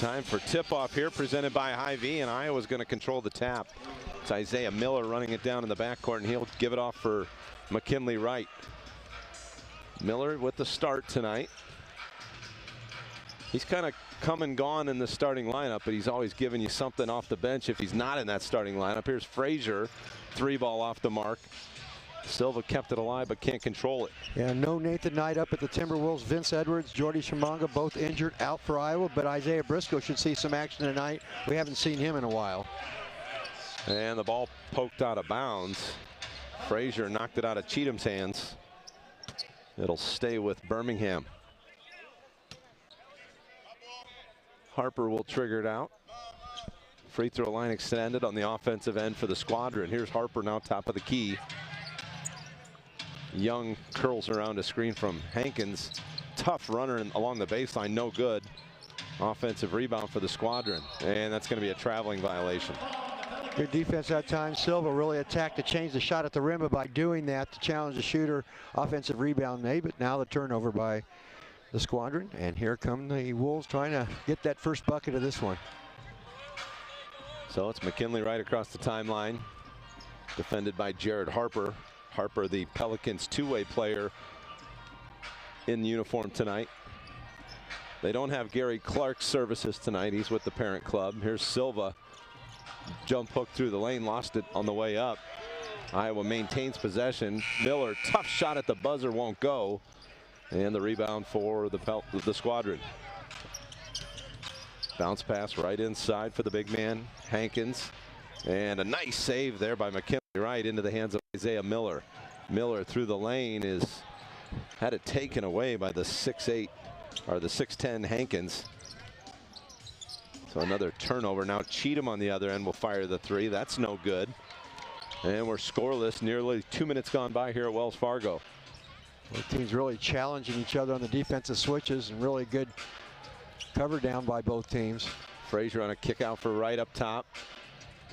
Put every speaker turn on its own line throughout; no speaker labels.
Time for tip-off here, presented by Hy-Vee, and Iowa's going to control the tap. It's Isaiah Miller running it down in the backcourt, and he'll give it off for McKinley Wright. Miller with the start tonight. He's kind of come and gone in the starting lineup, but he's always giving you something off the bench if he's not in that starting lineup. Here's Frazier, 3-ball off the mark. Silva kept it alive but can't control it.
Yeah, no Nathan Knight up at the Timberwolves. Vince Edwards, Jordy Shimanga, both injured, out for Iowa, but Isaiah Briscoe should see some action tonight. We haven't seen him in a while.
And the ball poked out of bounds. Frazier knocked it out of Cheatham's hands. It'll stay with Birmingham. Harper will trigger it out. Free throw line extended on the offensive end for the Squadron. Here's Harper now top of the key. Young curls around a screen from Hankins. Tough runner along the baseline, no good. Offensive rebound for the Squadron, and that's going to be a traveling violation.
Good defense that time. Silva really attacked to change the shot at the rim, but by doing that to challenge the shooter, offensive rebound made, but now the turnover by the Squadron. And here come the Wolves trying to get that first bucket of this one.
So it's McKinley Wright across the timeline, defended by Jared Harper. Harper, the Pelicans' two-way player in uniform tonight. They don't have Gary Clark's services tonight. He's with the parent club. Here's Silva. Jump hook through the lane, lost it on the way up. Iowa maintains possession. Miller, tough shot at the buzzer, won't go. And the rebound for the Squadron. Bounce pass right inside for the big man, Hankins. And a nice save there by McKinley Wright into the hands of Isaiah Miller. Miller through the lane had it taken away by the 6'8", or the 6'10" Hankins. So another turnover. Now Cheatham on the other end will fire the three. That's no good. And we're scoreless. Nearly 2 minutes gone by here at Wells Fargo.
Both teams really challenging each other on the defensive switches, and really good cover down by both teams.
Frazier on a kick out for Wright up top.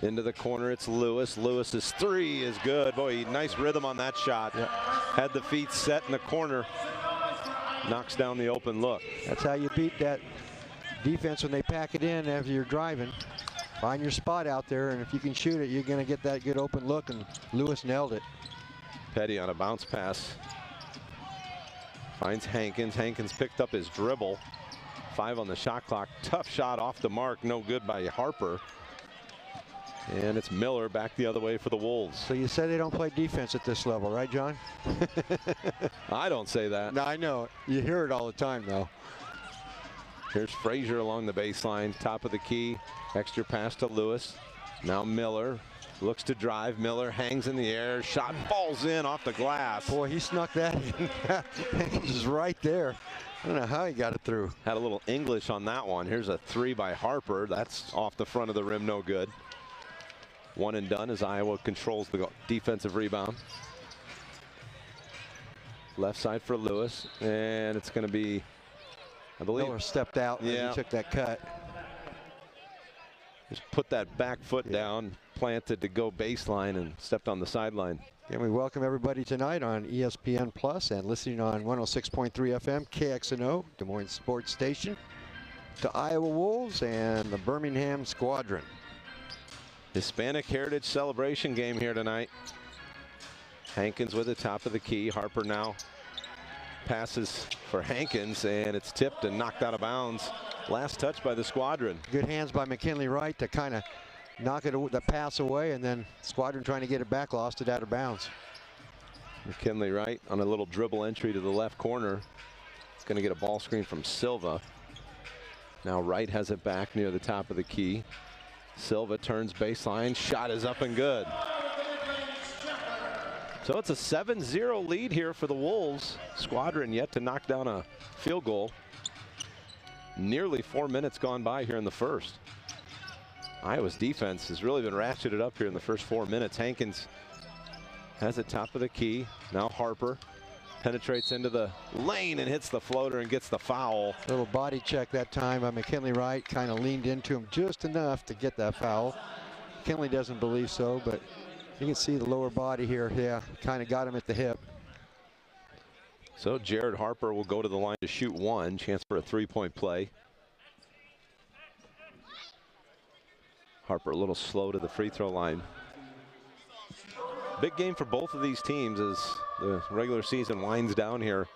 Into the corner, it's Lewis. Lewis's three is good. Boy, nice rhythm on that shot.
Yeah.
Had the feet set in the corner. Knocks down the open look.
That's how you beat that defense when they pack it in after you're driving. Find your spot out there, and if you can shoot it, you're going to get that good open look, and Lewis nailed it.
Petty on a bounce pass. Finds Hankins. Hankins picked up his dribble. 5 on the shot clock. Tough shot off the mark. No good by Harper. And it's Miller back the other way for the Wolves.
So you say they don't play defense at this level, right, John?
I don't say that.
No, I know. You hear it all the time, though.
Here's Frazier along the baseline, top of the key. Extra pass to Lewis. Now Miller looks to drive. Miller hangs in the air. Shot falls in off the glass.
Boy, he snuck that in. He's right there. I don't know how he got it through.
Had a little English on that one. Here's a three by Harper. That's off the front of the rim, no good. One and done as Iowa controls the defensive rebound. Left side for Lewis, and it's going to be, I believe.
Miller stepped out, and he took that cut.
Just put that back foot down, planted to go baseline, and stepped on the sideline.
And we welcome everybody tonight on ESPN Plus and listening on 106.3 FM, KXNO, Des Moines Sports Station, to Iowa Wolves and the Birmingham Squadron.
Hispanic Heritage Celebration game here tonight. Hankins with the top of the key. Harper now passes for Hankins, and it's tipped and knocked out of bounds. Last touch by the Squadron.
Good hands by McKinley Wright to kind of knock the pass away, and then Squadron trying to get it back, lost it out of bounds.
McKinley Wright on a little dribble entry to the left corner. It's going to get a ball screen from Silva. Now Wright has it back near the top of the key. Silva turns baseline, shot is up and good. So it's a 7-0 lead here for the Wolves. Squadron yet to knock down a field goal. Nearly 4 minutes gone by here in the first. Iowa's defense has really been ratcheted up here in the first 4 minutes. Hankins has it top of the key. Now Harper penetrates into the lane and hits the floater and gets the foul.
Little body check that time by McKinley Wright. Kind of leaned into him just enough to get that foul. McKinley doesn't believe so, but you can see the lower body here. Yeah, kind of got him at the hip.
So Jared Harper will go to the line to shoot one. Chance for a three-point play. Harper a little slow to the free throw line. Big game for both of these teams as the regular season winds down here.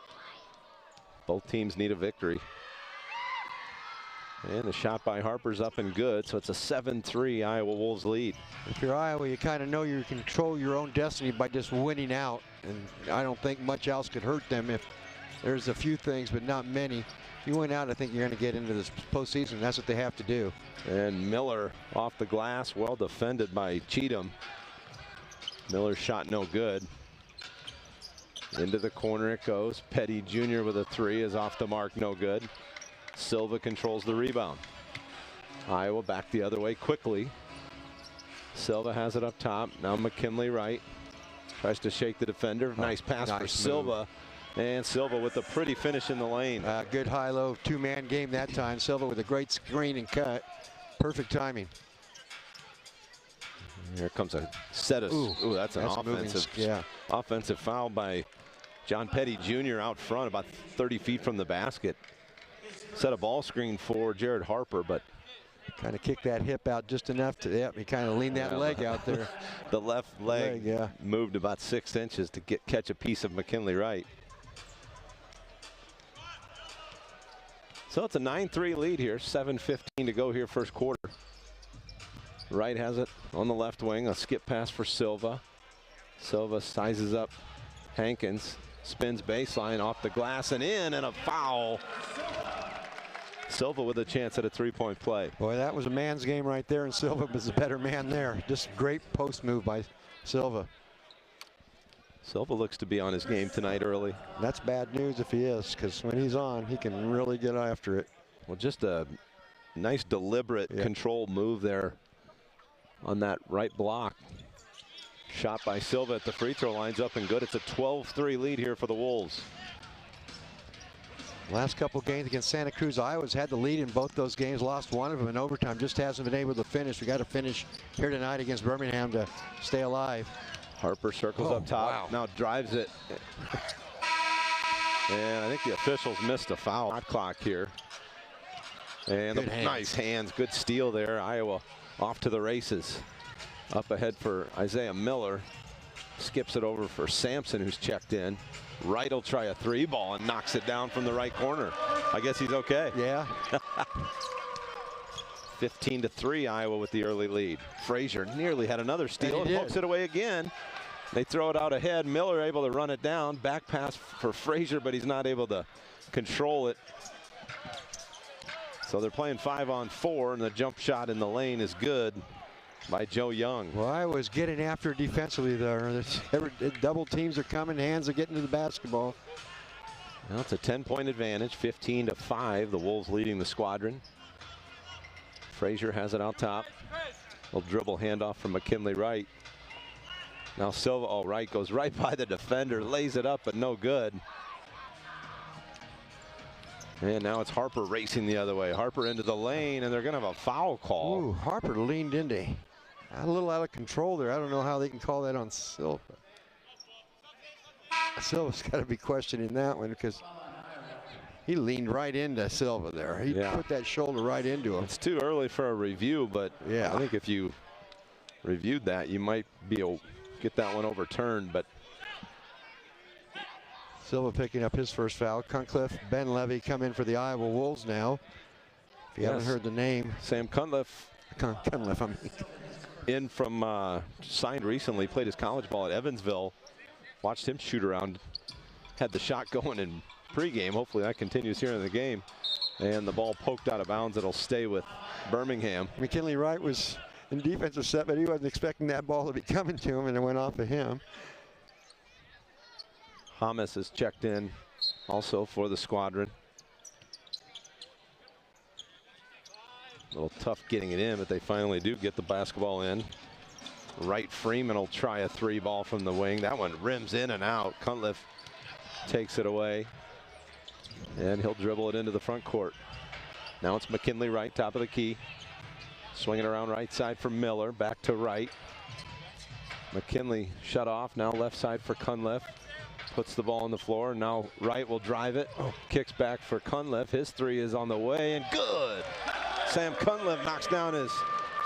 Both teams need a victory. And the shot by Harper's up and good, so it's a 7-3 Iowa Wolves lead.
If you're Iowa, you kind of know you control your own destiny by just winning out, and I don't think much else could hurt them. If there's a few things, but not many. If you win out, I think you're going to get into this postseason. That's what they have to do.
And Miller off the glass, well defended by Cheatham. Miller's shot no good. Into the corner it goes. Petty Jr. with a three is off the mark, no good. Silva controls the rebound. Iowa back the other way quickly. Silva has it up top. Now McKinley Wright tries to shake the defender. Nice pass for Silva. And Silva with a pretty finish in the lane.
Good high-low two-man game that time. Silva with a great screen and cut. Perfect timing.
Here comes a set of, that's an offensive foul by John Petty Jr. out front, about 30 feet from the basket. Set a ball screen for Jared Harper, but
kind of kicked that hip out just enough to, he kind of leaned that leg out there.
The left leg moved about 6 inches to catch a piece of McKinley Wright. So it's a 9-3 lead here, 7:15 to go here first quarter. Wright has it on the left wing, a skip pass for Silva. Silva sizes up Hankins, spins baseline off the glass and in, and a foul. Silva with a chance at a three-point play.
Boy, that was a man's game right there, and Silva was a better man there. Just great post move by Silva.
Silva looks to be on his game tonight early.
That's bad news if he is, because when he's on, he can really get after it.
Well, just a nice deliberate controlled move there on that right block. Shot by Silva at the free throw line's up and good. It's a 12-3 lead here for the Wolves.
Last couple games against Santa Cruz, Iowa's had the lead in both those games, lost one of them in overtime, just hasn't been able to finish. We got to finish here tonight against Birmingham to stay alive.
Harper circles up top, now drives it. And I think the officials missed a foul. Hot clock here. And nice hands, good steal there. Iowa off to the races. Up ahead for Isaiah Miller. Skips it over for Sampson, who's checked in. Wright will try a three ball and knocks it down from the right corner. I guess he's okay.
Yeah.
15-3 Iowa with the early lead. Frazier nearly had another steal and hooks it away again. They throw it out ahead. Miller able to run it down. Back pass for Frazier, but he's not able to control it. So they're playing 5-on-4, and the jump shot in the lane is good by Joe Young.
Well, I was getting after it defensively there. Double teams are coming, hands are getting to the basketball.
Now it's a 10-point advantage, 15-5. The Wolves leading the Squadron. Frazier has it out top. Little dribble handoff from McKinley Wright. Now Silva, Wright goes right by the defender, lays it up, but no good. And now it's Harper racing the other way. Harper into the lane, and they're going to have a foul call.
Ooh, Harper leaned into a little out of control there. I don't know how they can call that on Silva. Silva's got to be questioning that one because he leaned right into Silva there. He put that shoulder right into him.
It's too early for a review, but I think if you reviewed that, you might be able to get that one overturned. But
Silva picking up his first foul. Cunliffe, Ben Levy come in for the Iowa Wolves now. If you haven't heard the name.
Sam Cunliffe.
Cunliffe, I mean.
In from, signed recently, played his college ball at Evansville. Watched him shoot around. Had the shot going in pregame. Hopefully that continues here in the game. And the ball poked out of bounds. It'll stay with Birmingham.
McKinley Wright was in defensive set, but he wasn't expecting that ball to be coming to him, and it went off of him.
Hamas is checked in also for the Squadron. A little tough getting it in, but they finally do get the basketball in. Wright Freeman will try a three ball from the wing. That one rims in and out. Cunliffe takes it away, and he'll dribble it into the front court. Now it's McKinley Wright, top of the key. Swinging around right side for Miller, back to Wright. McKinley shut off, now left side for Cunliffe. Puts the ball on the floor, and now Wright will drive it. Kicks back for Cunliffe. His three is on the way, and good. Sam Cunliffe knocks down his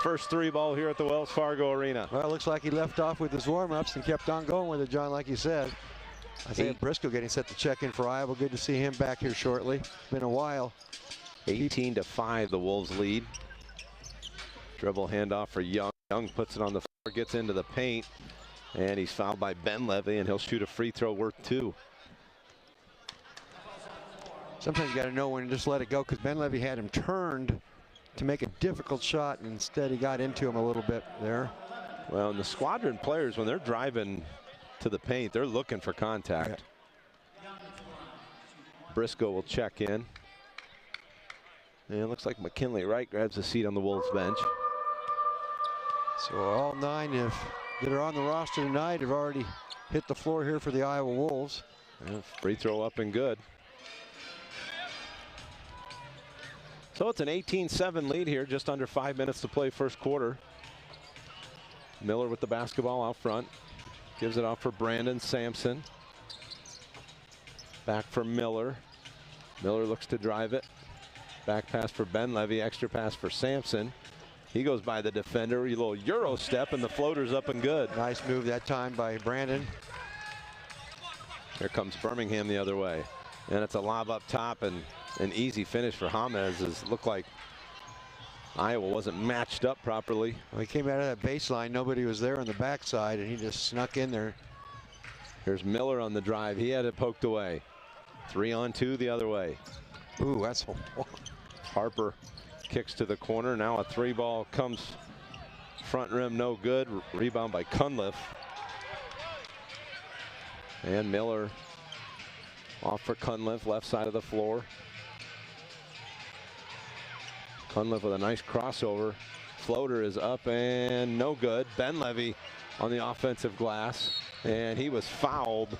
First three ball here at the Wells Fargo Arena.
Well, it looks like he left off with his warm-ups and kept on going with it, John, like you said. Isaiah Briscoe getting set to check in for Iowa. Good to see him back here shortly. Been a while.
18-5, the Wolves lead. Dribble handoff for Young. Young puts it on the floor, gets into the paint, and he's fouled by Ben Levy, and he'll shoot a free throw worth 2.
Sometimes you got to know when to just let it go, because Ben Levy had him turned to make a difficult shot, and instead he got into him a little bit there.
Well, and the Squadron players, when they're driving to the paint, they're looking for contact. Yeah. Briscoe will check in. And it looks like McKinley Wright grabs a seat on the Wolves bench.
So all 9 that are on the roster tonight have already hit the floor here for the Iowa Wolves.
Yeah, free throw up and good. So it's an 18-7 lead here, just under 5 minutes to play first quarter. Miller with the basketball out front. Gives it off for Brandon Sampson. Back for Miller. Miller looks to drive it. Back pass for Ben Levy, extra pass for Sampson. He goes by the defender, a little Euro step, and the floater's up and good.
Nice move that time by Brandon.
Here comes Birmingham the other way. And it's a lob up top and an easy finish for James. It looked like Iowa wasn't matched up properly.
Well, he came out of that baseline. Nobody was there on the backside, and he just snuck in there.
Here's Miller on the drive. He had it poked away. 3-on-2 the other way.
Ooh, that's
Harper kicks to the corner. Now a 3-ball comes front rim, no good. Rebound by Cunliffe. And Miller off for Cunliffe, left side of the floor. Cunliffe with a nice crossover. Floater is up and no good. Ben Levy on the offensive glass. And he was fouled,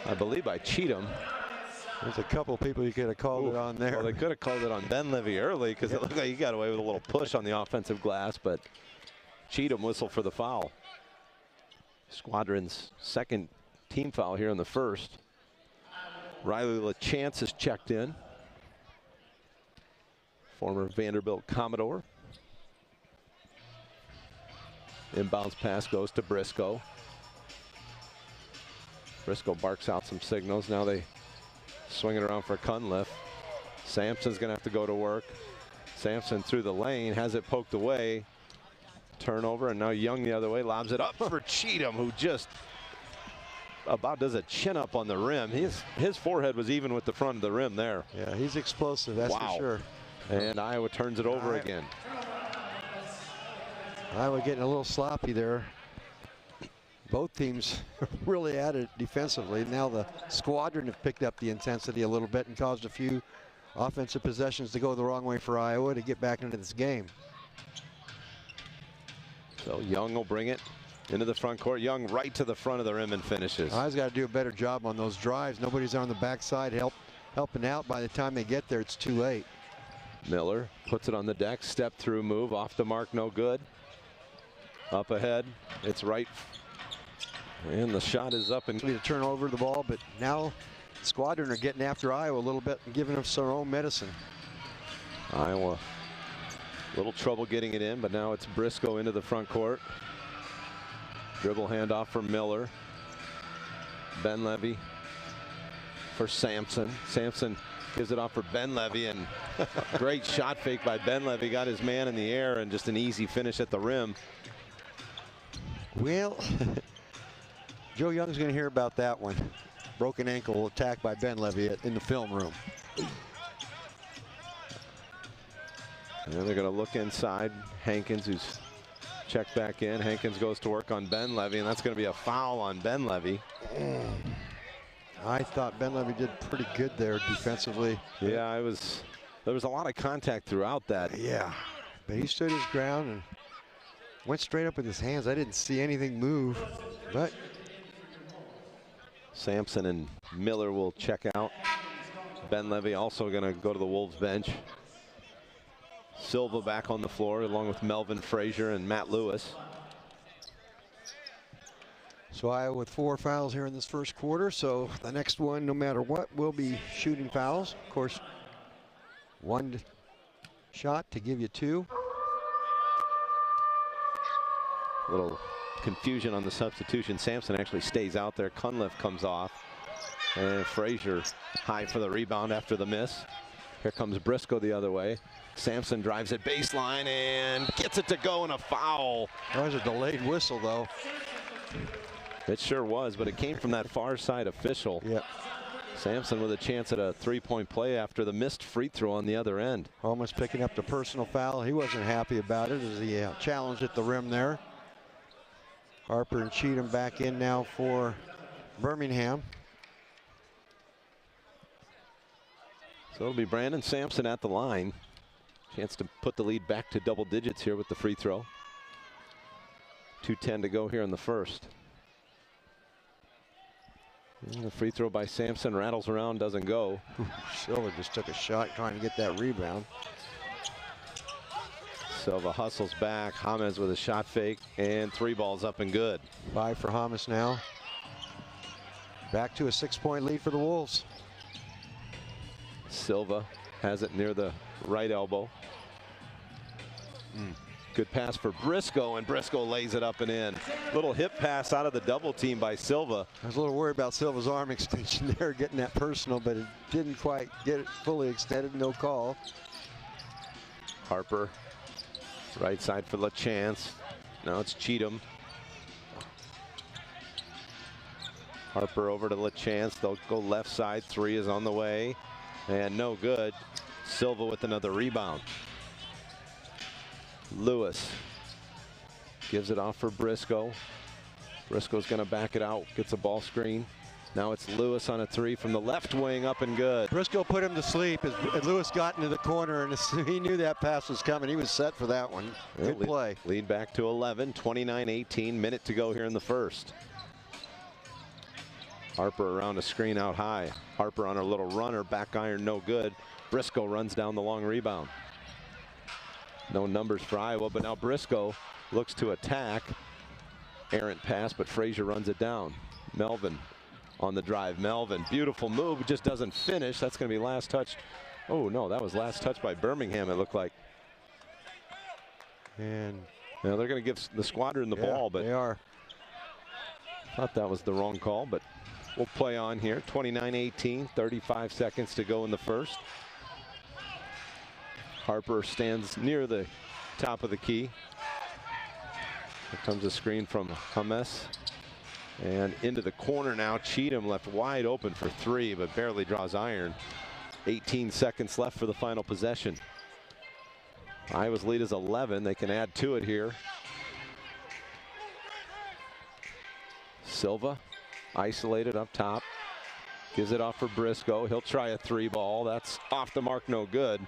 I believe, by Cheatham.
There's a couple people you could have called it on there.
Well, they could have called it on Ben Levy early because it looked like he got away with a little push on the offensive glass, but Cheatham whistled for the foul. Squadron's second team foul here in the first. Riley LaChance is checked in. Former Vanderbilt Commodore. Inbounds pass goes to Briscoe. Briscoe barks out some signals. Now they swing it around for Cunliffe. Sampson's going to have to go to work. Sampson through the lane, has it poked away. Turnover, and now Young the other way, lobs it up for Cheatham, who just about does a chin up on the rim. His forehead was even with the front of the rim there.
Yeah, he's explosive, that's for sure.
And Iowa turns it over again.
Iowa getting a little sloppy there. Both teams really at it defensively. Now the Squadron have picked up the intensity a little bit and caused a few offensive possessions to go the wrong way for Iowa to get back into this game. So
Young will bring it into the front court. Young right to the front of the rim and finishes.
Iowa's got to do a better job on those drives. Nobody's on the backside helping out. By the time they get there, it's too late.
Miller puts it on the deck. Step through move. Off the mark, no good. Up ahead. It's right. And the shot is up and
to turn over the ball, but now Squadron are getting after Iowa a little bit and giving them some own medicine.
Iowa a little trouble getting it in, but now it's Briscoe into the front court. Dribble handoff for Miller. Ben Levy for Sampson. Sampson gives it off for Ben Levy, and great shot fake by Ben Levy. Got his man in the air and just an easy finish at the rim.
Well, Joe Young's going to hear about that one. Broken ankle attack by Ben Levy in the film room.
And they're going to look inside. Hankins, who's checked back in. Hankins goes to work on Ben Levy, and that's going to be a foul on Ben Levy.
I thought Ben Levy did pretty good there defensively.
Yeah, there was a lot of contact throughout that.
Yeah, but he stood his ground and went straight up with his hands. I didn't see anything move, but
Sampson and Miller will check out. Ben Levy also going to go to the Wolves bench. Silva back on the floor along with Melvin Frazier and Matt Lewis.
So Iowa with 4 fouls here in this first quarter. So the next one, no matter what, will be shooting fouls. Of course, 1 shot to give you 2.
Little confusion on the substitution. Sampson actually stays out there. Cunliffe comes off. And Frazier high for the rebound after the miss. Here comes Briscoe the other way. Sampson drives it baseline and gets it to go, and a foul.
That was a delayed whistle, though.
It sure was, but it came from that far side official.
Yep.
Sampson with a chance at a three-point play after the missed free throw on the other end.
Almost picking up the personal foul. He wasn't happy about it as he challenged at the rim there. Harper and Cheatham back in now for Birmingham.
So it'll be Brandon Sampson at the line. Chance to put the lead back to double digits here with the free throw. 2:10 to go here in the first. And the free throw by Sampson rattles around, doesn't go.
Silva just took a shot trying to get that rebound.
Silva hustles back. James with a shot fake, and 3 balls up and good.
5 for James now. Back to a 6-point lead for the Wolves.
Silva has it near the right elbow. Good pass for Briscoe, and Briscoe lays it up and in. Little hip pass out of the double team by Silva.
I was a little worried about Silva's arm extension there, getting that personal, but it didn't quite get it fully extended. No call.
Harper, right side for LaChance. Now it's Cheatham. Harper over to LaChance. They'll go left side. 3 is on the way. And no good. Silva with another rebound. Lewis gives it off for Briscoe. Briscoe's going to back it out. Gets a ball screen. Now it's Lewis on a 3 from the left wing, up and good.
Briscoe put him to sleep as Lewis got into the corner, and he knew that pass was coming. He was set for that one. Good play.
Lead back to 11. 29-18. Minute to go here in the first. Harper around a screen out high. Harper on a little runner, back iron, no good. Briscoe runs down the long rebound. No numbers for Iowa, but now Briscoe looks to attack. Errant pass, but Frazier runs it down. Melvin on the drive. Melvin, beautiful move, just doesn't finish. That's going to be last touch. Oh no, that was last touch by Birmingham, it looked like.
And
now they're going to give the Squadron the ball, but
they are.
Thought that was the wrong call, but we'll play on here. 29-18, 35 seconds to go in the first. Harper stands near the top of the key. Here comes a screen from James. And into the corner now. Cheatham left wide open for 3, but barely draws iron. 18 seconds left for the final possession. Iowa's lead is 11. They can add to it here. Silva isolated up top. Gives it off for Briscoe. He'll try a 3 ball. That's off the mark, no good.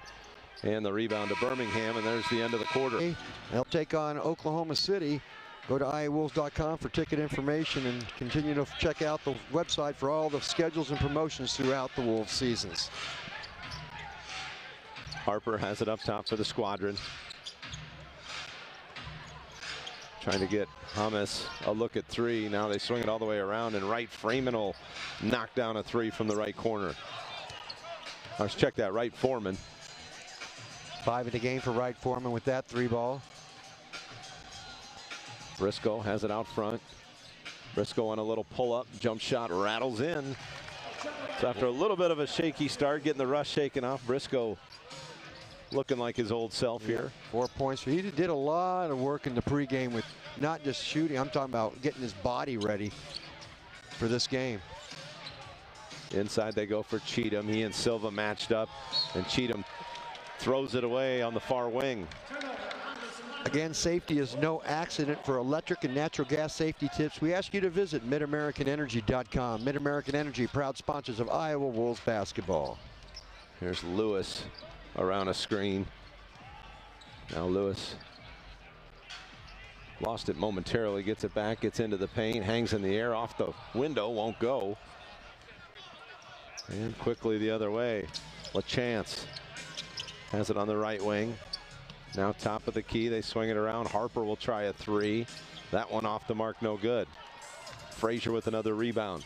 And the rebound to Birmingham, and there's the end of the quarter.
They'll take on Oklahoma City. Go to iowolves.com for ticket information and continue to check out the website for all the schedules and promotions throughout the Wolves seasons.
Harper has it up top for the Squadron. Trying to get James a look at 3. Now they swing it all the way around, and Wright Freeman will knock down a 3 from the right corner. Let's check that. Wright Foreman.
5 in the game for Wright Foreman with that 3 ball.
Briscoe has it out front. Briscoe on a little pull-up. Jump shot rattles in. So after a little bit of a shaky start, getting the rush shaken off, Briscoe looking like his old self here. 4
points. He did a lot of work in the pregame with not just shooting. I'm talking about getting his body ready for this game.
Inside they go for Cheatham. He and Silva matched up, and Cheatham throws it away on the far wing.
Again, safety is no accident. For electric and natural gas safety tips, we ask you to visit midamericanenergy.com. Mid-American Energy, proud sponsors of Iowa Wolves basketball.
Here's Lewis around a screen. Now Lewis lost it momentarily, gets it back, gets into the paint, hangs in the air off the window, won't go. And quickly the other way. LaChance has it on the right wing. Now top of the key, they swing it around. Harper will try a 3. That one off the mark, no good. Frazier with another rebound.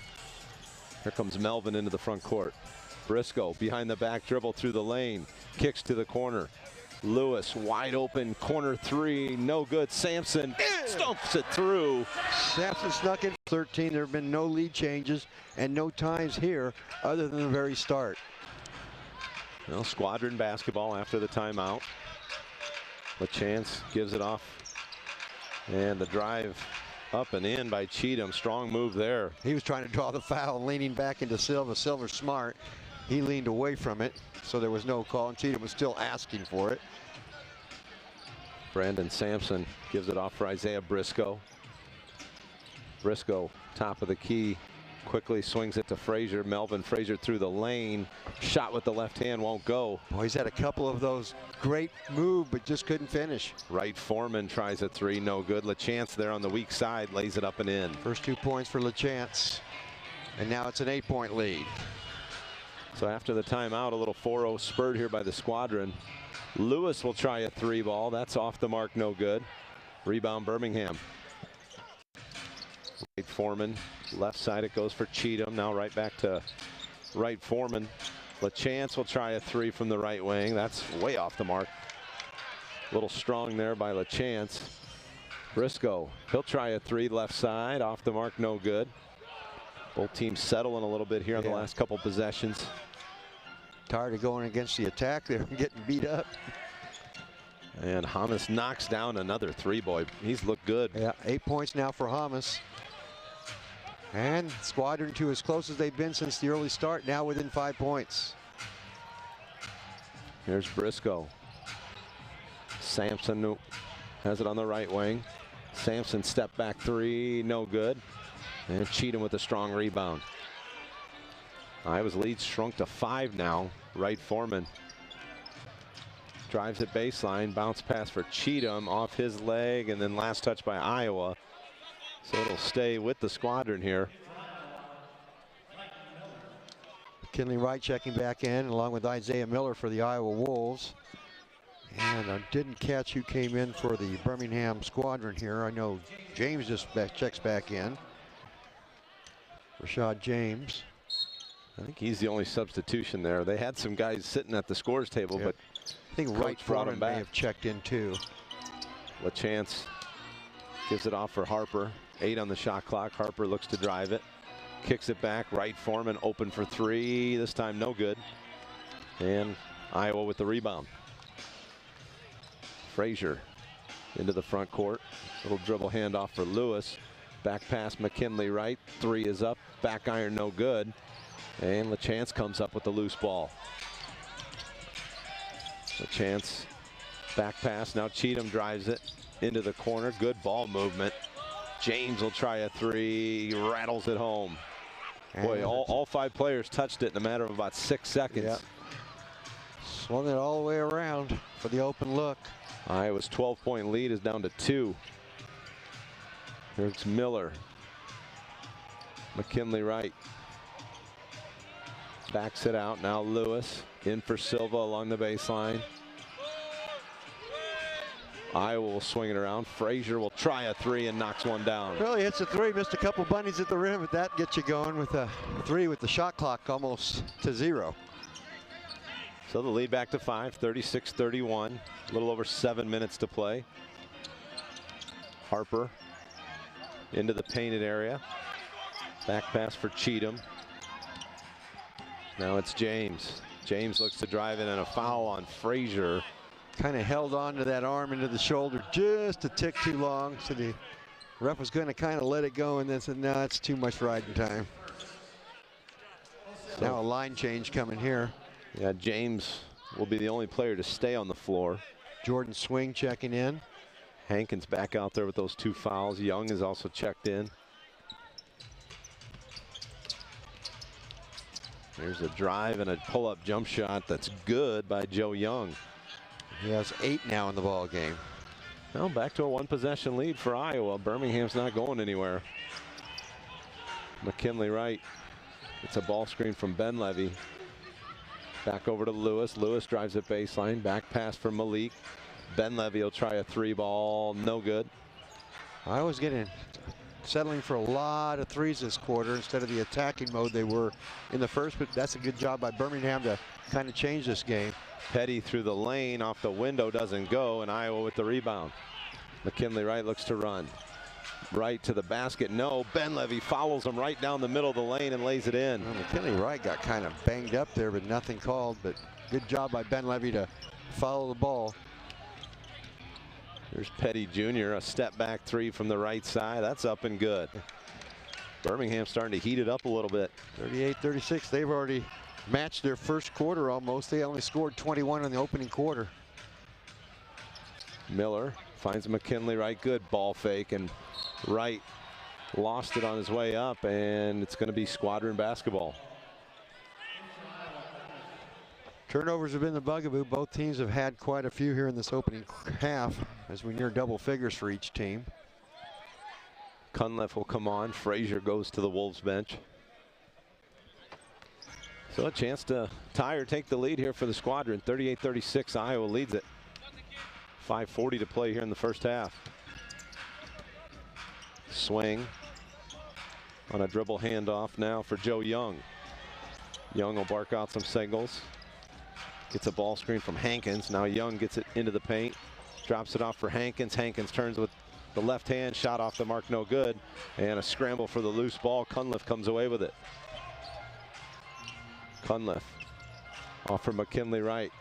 Here comes Melvin into the front court. Briscoe behind the back dribble through the lane. Kicks to the corner. Lewis wide open, corner three, no good. Sampson stumps it through.
Sampson snuck in 13. There have been no lead changes and no times here other than the very start.
Well, Squadron basketball after the timeout. LaChance gives it off. And the drive up and in by Cheatham. Strong move there.
He was trying to draw the foul and leaning back into Silva. Silver's smart. He leaned away from it, so there was no call, and Cheatham was still asking for it.
Brandon Sampson gives it off for Isaiah Briscoe. Briscoe, top of the key, quickly swings it to Frazier. Melvin Frazier through the lane. Shot with the left hand, won't go.
Boy, he's had a couple of those great move, but just couldn't finish.
Wright Foreman tries a three, no good. LaChance there on the weak side, lays it up and in.
First 2 points for LaChance, and now it's an 8-point lead.
So after the timeout, a little 4-0 spurred here by the Squadron. Lewis will try a three ball. That's off the mark, no good. Rebound Birmingham. Wright Foreman, left side it goes for Cheatham. Now right back to Wright Foreman. LaChance will try a three from the right wing. That's way off the mark. A little strong there by LaChance. Briscoe, he'll try a three left side, off the mark, no good. Both teams settling a little bit here on the last couple possessions.
Tired of going against the attack there and getting beat up.
And Hamas knocks down another three, boy. He's looked good.
Yeah, 8 points now for Hamas. And Squadron to as close as they've been since the early start, now within 5 points.
Here's Briscoe. Sampson has it on the right wing. Sampson step back three, no good. And Cheatham with a strong rebound. Iowa's lead shrunk to 5 now. Wright Foreman drives it baseline, bounce pass for Cheatham off his leg, and then last touch by Iowa. So it'll stay with the Squadron here.
McKinley Wright checking back in along with Isaiah Miller for the Iowa Wolves. And I didn't catch who came in for the Birmingham Squadron here. I know James just checks back in. Rashad James.
I think he's the only substitution there. They had some guys sitting at the scores table, but
I think Wright brought him back. May have checked in too.
LaChance gives it off for Harper. 8 on the shot clock. Harper looks to drive it. Kicks it back. Wright Foreman open for three. This time no good. And Iowa with the rebound. Frazier into the front court. Little dribble handoff for Lewis. Back pass McKinley Wright. Three is up. Back iron no good. And LaChance comes up with the loose ball. LaChance back pass. Now Cheatham drives it into the corner. Good ball movement. James will try a three. Rattles it home. Boy, all 5 players touched it in a matter of about 6 seconds.
Yep. Swung it all the way around for the open look.
Iowa's 12-point lead is down to 2. Here's Miller. McKinley Wright backs it out. Now Lewis in for Silva along the baseline. Iowa will swing it around. Frazier will try a three and knocks one down.
Really hits a three, missed a couple bunnies at the rim, but that gets you going with a three with the shot clock almost to 0.
So the lead back to 5, 36-31. A little over 7 minutes to play. Harper into the painted area. Back pass for Cheatham. Now it's James. James looks to drive in, and a foul on Frazier.
Kind of held on to that arm into the shoulder just a tick too long. So the ref was going to kind of let it go and then said, no, it's too much riding time. So now a line change coming here.
Yeah, James will be the only player to stay on the floor.
Jordan Swing checking in.
Hankins back out there with those 2 fouls. Young is also checked in. There's a drive and a pull-up jump shot that's good by Joe Young.
He has 8 now in the ball game.
Well, back to a 1-possession lead for Iowa. Birmingham's not going anywhere. McKinley Wright. It's a ball screen from Ben Levy. Back over to Lewis. Lewis drives it baseline. Back pass for Malik. Ben Levy will try a 3 ball. No good.
I was getting settling for a lot of threes this quarter instead of the attacking mode they were in the first, but that's a good job by Birmingham to kind of change this game.
Petty through the lane, off the window, doesn't go, and Iowa with the rebound. McKinley Wright looks to run. Right to the basket, no. Benlevy follows him right down the middle of the lane and lays it in.
Well, McKinley Wright got kind of banged up there, but nothing called, but good job by Benlevy to follow the ball.
Here's Petty Jr., a step back three from the right side. That's up and good. Birmingham starting to heat it up a little bit.
38-36. They've already matched their first quarter almost. They only scored 21 in the opening quarter.
Miller finds McKinley Wright. Good ball fake, and Wright lost it on his way up, and it's going to be Squadron basketball.
Turnovers have been the bugaboo. Both teams have had quite a few here in this opening half as we near double figures for each team.
Cunliffe will come on. Frazier goes to the Wolves bench. So a chance to tie or take the lead here for the Squadron. 38-36, Iowa leads it. 5:40 to play here in the first half. Swing on a dribble handoff now for Joe Young. Young will bark out some singles. Gets a ball screen from Hankins. Now Young gets it into the paint. Drops it off for Hankins. Hankins turns with the left hand. Shot off the mark, no good. And a scramble for the loose ball. Cunliffe comes away with it. Cunliffe off for McKinley Wright.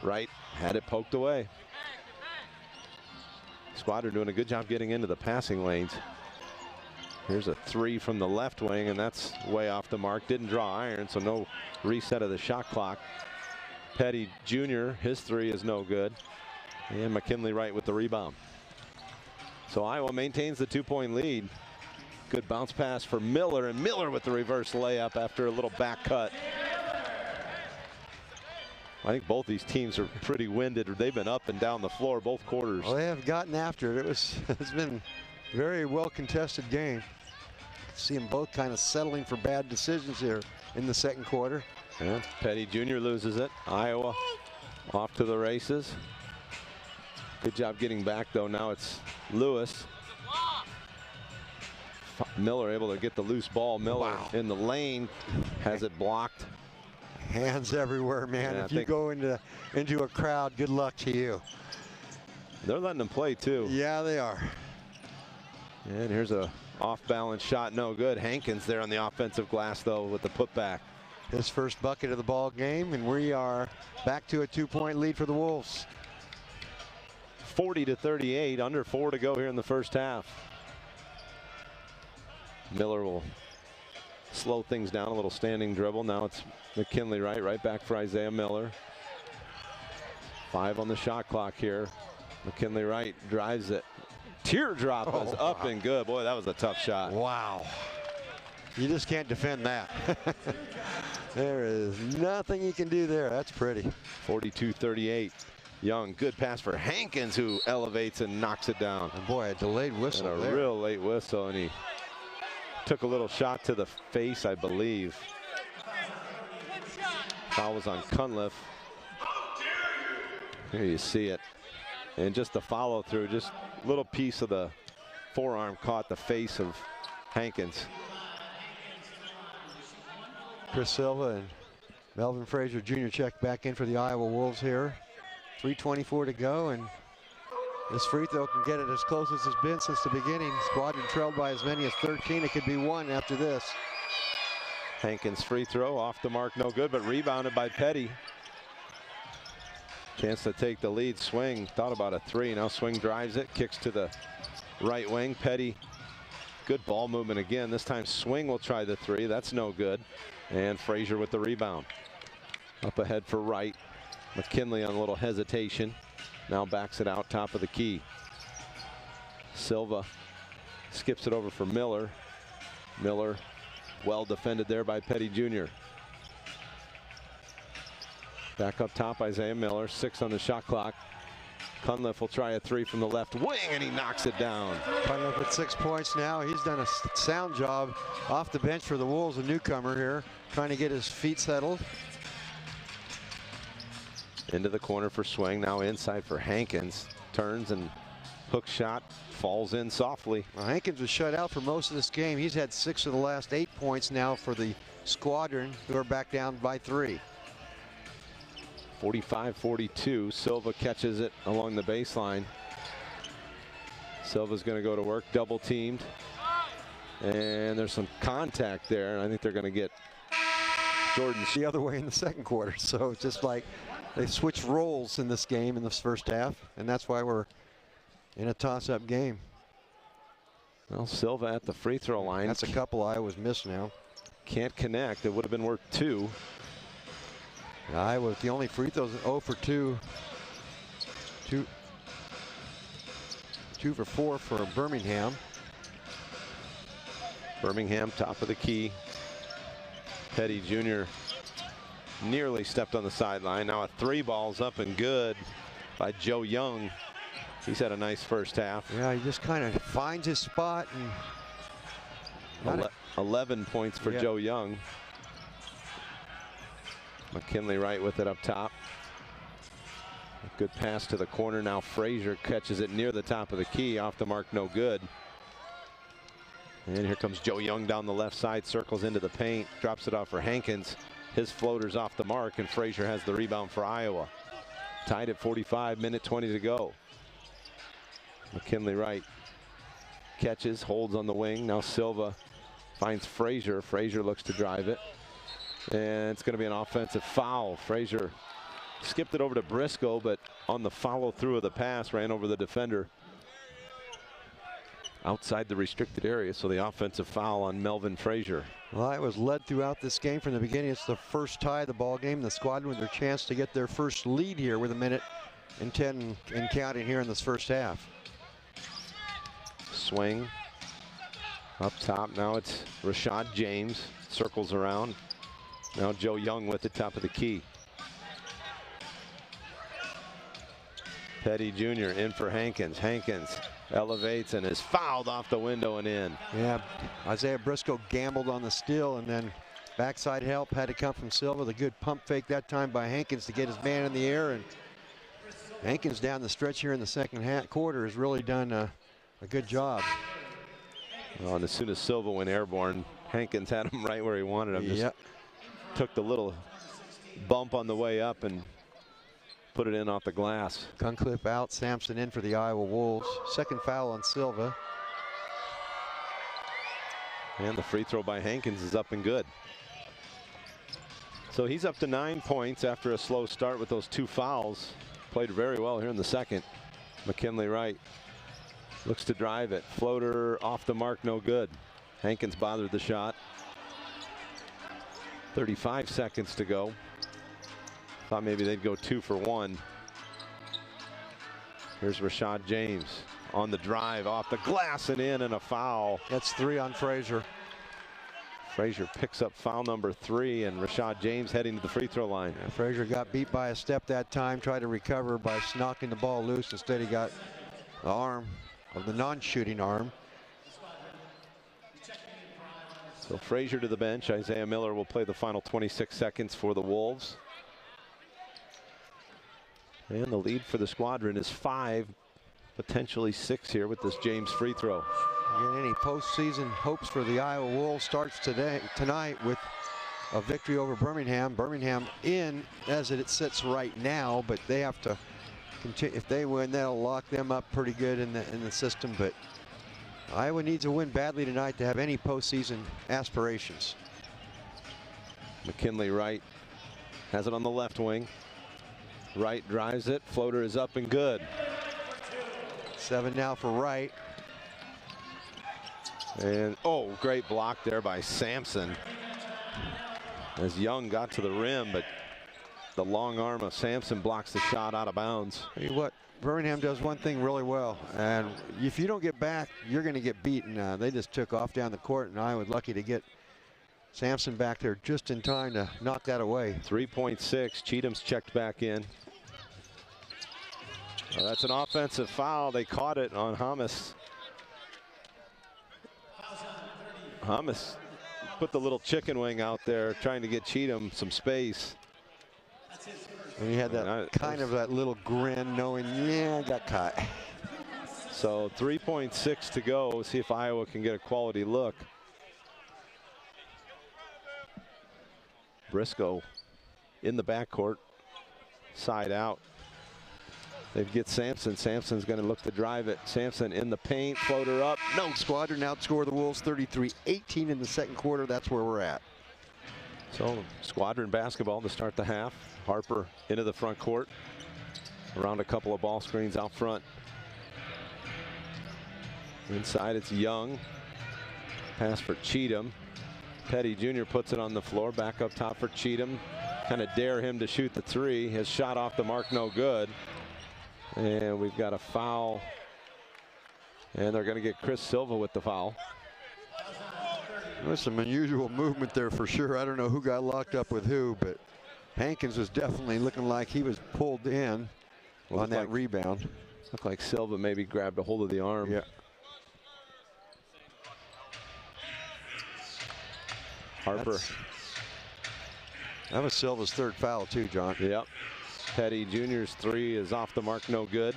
Wright had it poked away. Squadron doing a good job getting into the passing lanes. Here's a three from the left wing, and that's way off the mark. Didn't draw iron, so no reset of the shot clock. Petty Jr., his three is no good. And McKinley Wright with the rebound. So Iowa maintains the 2-point lead. Good bounce pass for Miller, and Miller with the reverse layup after a little back cut. I think both these teams are pretty winded. They've been up and down the floor both quarters.
Well, they have gotten after it. It's been a very well contested game. See them both kind of settling for bad decisions here in the second quarter.
Yeah, Petty Jr. loses it. Iowa off to the races. Good job getting back, though. Now it's Lewis. Miller able to get the loose ball. Miller in the lane, has it blocked.
Hands everywhere, man.
Yeah,
if you go into a crowd, good luck to you.
They're letting them play, too.
Yeah, they are.
And here's a off-balance shot, no good. Hankins there on the offensive glass, though, with the putback.
His first bucket of the ball game, and we are back to a 2-point lead for the Wolves.
40-38, under 4 to go here in the first half. Miller will slow things down, a little standing dribble. Now it's McKinley Wright, right back for Isaiah Miller. 5 on the shot clock here. McKinley Wright drives it. Teardrop is up and good. Boy, that was a tough shot.
Wow. You just can't defend that. There is nothing you can do there. That's pretty.
42-38. Young, good pass for Hankins, who elevates and knocks it down.
And boy, a delayed whistle
and a
there.
real late whistle, and he took a little shot to the face, I believe. Foul was on Cunliffe. Here you see it. And just the follow through, just a little piece of the forearm caught the face of Hankins.
Chris Silva and Melvin Frazier Jr. check back in for the Iowa Wolves here. 3:24 to go, and this free throw can get it as close as it's been since the beginning. Squadron trailed by as many as 13. It could be 1 after this.
Hankins free throw off the mark, no good, but rebounded by Petty. Chance to take the lead. Swing thought about a 3. Now Swing drives it, kicks to the right wing. Petty, good ball movement again. This time Swing will try the 3. That's no good. And Frazier with the rebound. Up ahead for Wright. McKinley on a little hesitation. Now backs it out top of the key. Silva skips it over for Miller. Miller well defended there by Petty Jr. Back up top, Isaiah Miller. 6 on the shot clock. Cunliffe will try a 3 from the left wing, and he knocks it down.
Cunliffe with 6 points now. He's done a sound job off the bench for the Wolves, a newcomer here, trying to get his feet settled.
Into the corner for Swing, now inside for Hankins. Turns and Hook shot falls in softly.
Well, Hankins was shut out for most of this game. He's had 6 of the last 8 points now for the Squadron, who are back down by 3.
45-42. Silva catches it along the baseline. Silva's going to go to work, double teamed. And there's some contact there. I think they're going to get Jordan
the other way in the second quarter. So it's just like they switched roles in this game in this first half. And that's why we're in a toss-up game.
Well, Silva at the free throw line.
That's a couple Iowa's missed now.
Can't connect. It would have been worth 2.
Iowa, the only free throws, 0 for 2. 2 for 4 for Birmingham.
Birmingham, top of the key. Petty Jr. nearly stepped on the sideline. Now a 3 ball's up and good by Joe Young. He's had a nice first half.
Yeah, he just kind of finds his spot. And
11 points for Joe Young. McKinley Wright with it up top. A good pass to the corner. Now Frazier catches it near the top of the key. Off the mark, no good. And here comes Joe Young down the left side, circles into the paint, drops it off for Hankins. His floater's off the mark, and Frazier has the rebound for Iowa. Tied at 45, minute 20 to go. McKinley Wright catches, holds on the wing. Now Silva finds Frazier. Frazier looks to drive it. And it's going to be an offensive foul. Frazier skipped it over to Briscoe, but on the follow through of the pass, ran over the defender outside the restricted area. So the offensive foul on Melvin Frazier.
Well, it was led throughout this game from the beginning. It's the first tie of the ball game. The Squadron with their chance to get their first lead here with 1:10 and counting here in this first half.
Swing up top. Now it's Rashad James, circles around. Now Joe Young with the top of the key. Petty Jr. in for Hankins. Hankins elevates and is fouled off the window and in.
Yeah, Isaiah Briscoe gambled on the steal, and then backside help had to come from Silva. The good pump fake that time by Hankins to get his man in the air, and Hankins down the stretch here in the second quarter has really done a good job.
Well, and as soon as Silva went airborne, Hankins had him right where he wanted him. Just took the little bump on the way up and put it in off the glass.
Guncliffe out, Sampson in for the Iowa Wolves. Second foul on Silva.
And the free throw by Hankins is up and good. So he's up to 9 points after a slow start with those 2 fouls. Played very well here in the second. McKinley Wright looks to drive it. Floater off the mark, no good. Hankins bothered the shot. 35 seconds to go. Thought maybe they'd go 2 for 1. Here's Rashad James on the drive, off the glass and in, and a foul.
That's 3 on Frazier.
Frazier picks up foul number 3, and Rashad James heading to the free throw line.
Yeah, Frazier got beat by a step that time, tried to recover by knocking the ball loose. Instead he got the arm of the non-shooting arm.
So Frazier to the bench. Isaiah Miller will play the final 26 seconds for the Wolves. And the lead for the Squadron is 5, potentially 6 here with this James free throw.
Again, any postseason hopes for the Iowa Wolves starts tonight with a victory over Birmingham. Birmingham in as it sits right now, but they have to continue. If they win, that'll lock them up pretty good in the system. But Iowa needs a win badly tonight to have any postseason aspirations.
McKinley Wright has it on the left wing. Wright drives it. Floater is up and good.
7 now for Wright.
And oh, great block there by Sampson. As Young got to the rim, but the long arm of Sampson blocks the shot out of bounds.
Tell you what, Birmingham does one thing really well, and if you don't get back, you're going to get beaten. They just took off down the court, and I was lucky to get Sampson back there just in time to knock that away.
3.6. Cheatham's checked back in. Well, that's an offensive foul. They caught it on Hamas. Hamas put the little chicken wing out there trying to get Cheatham some space. And
he had that kind of that little grin knowing, yeah, I got caught.
So 3.6 to go. See if Iowa can get a quality look. Briscoe in the backcourt, side out. They get Sampson. Sampson's going to look to drive it. Sampson in the paint, floater up. No.
Squadron outscore the Wolves 33-18 in the second quarter. That's where we're at.
So Squadron basketball to start the half. Harper into the front court. Around a couple of ball screens out front. Inside it's Young. Pass for Cheatham. Petty Jr. puts it on the floor. Back up top for Cheatham. Kind of dare him to shoot the three. His shot off the mark, no good. And we've got a foul. And they're going to get Chris Silva with the foul.
There's some unusual movement there for sure. I don't know who got locked up with who, but Hankins was definitely looking like he was pulled in on that rebound.
Looked like Silva maybe grabbed a hold of the arm.
Yeah.
Harper.
That was Silva's third foul too, John.
Yep. Petty Jr.'s three is off the mark, no good.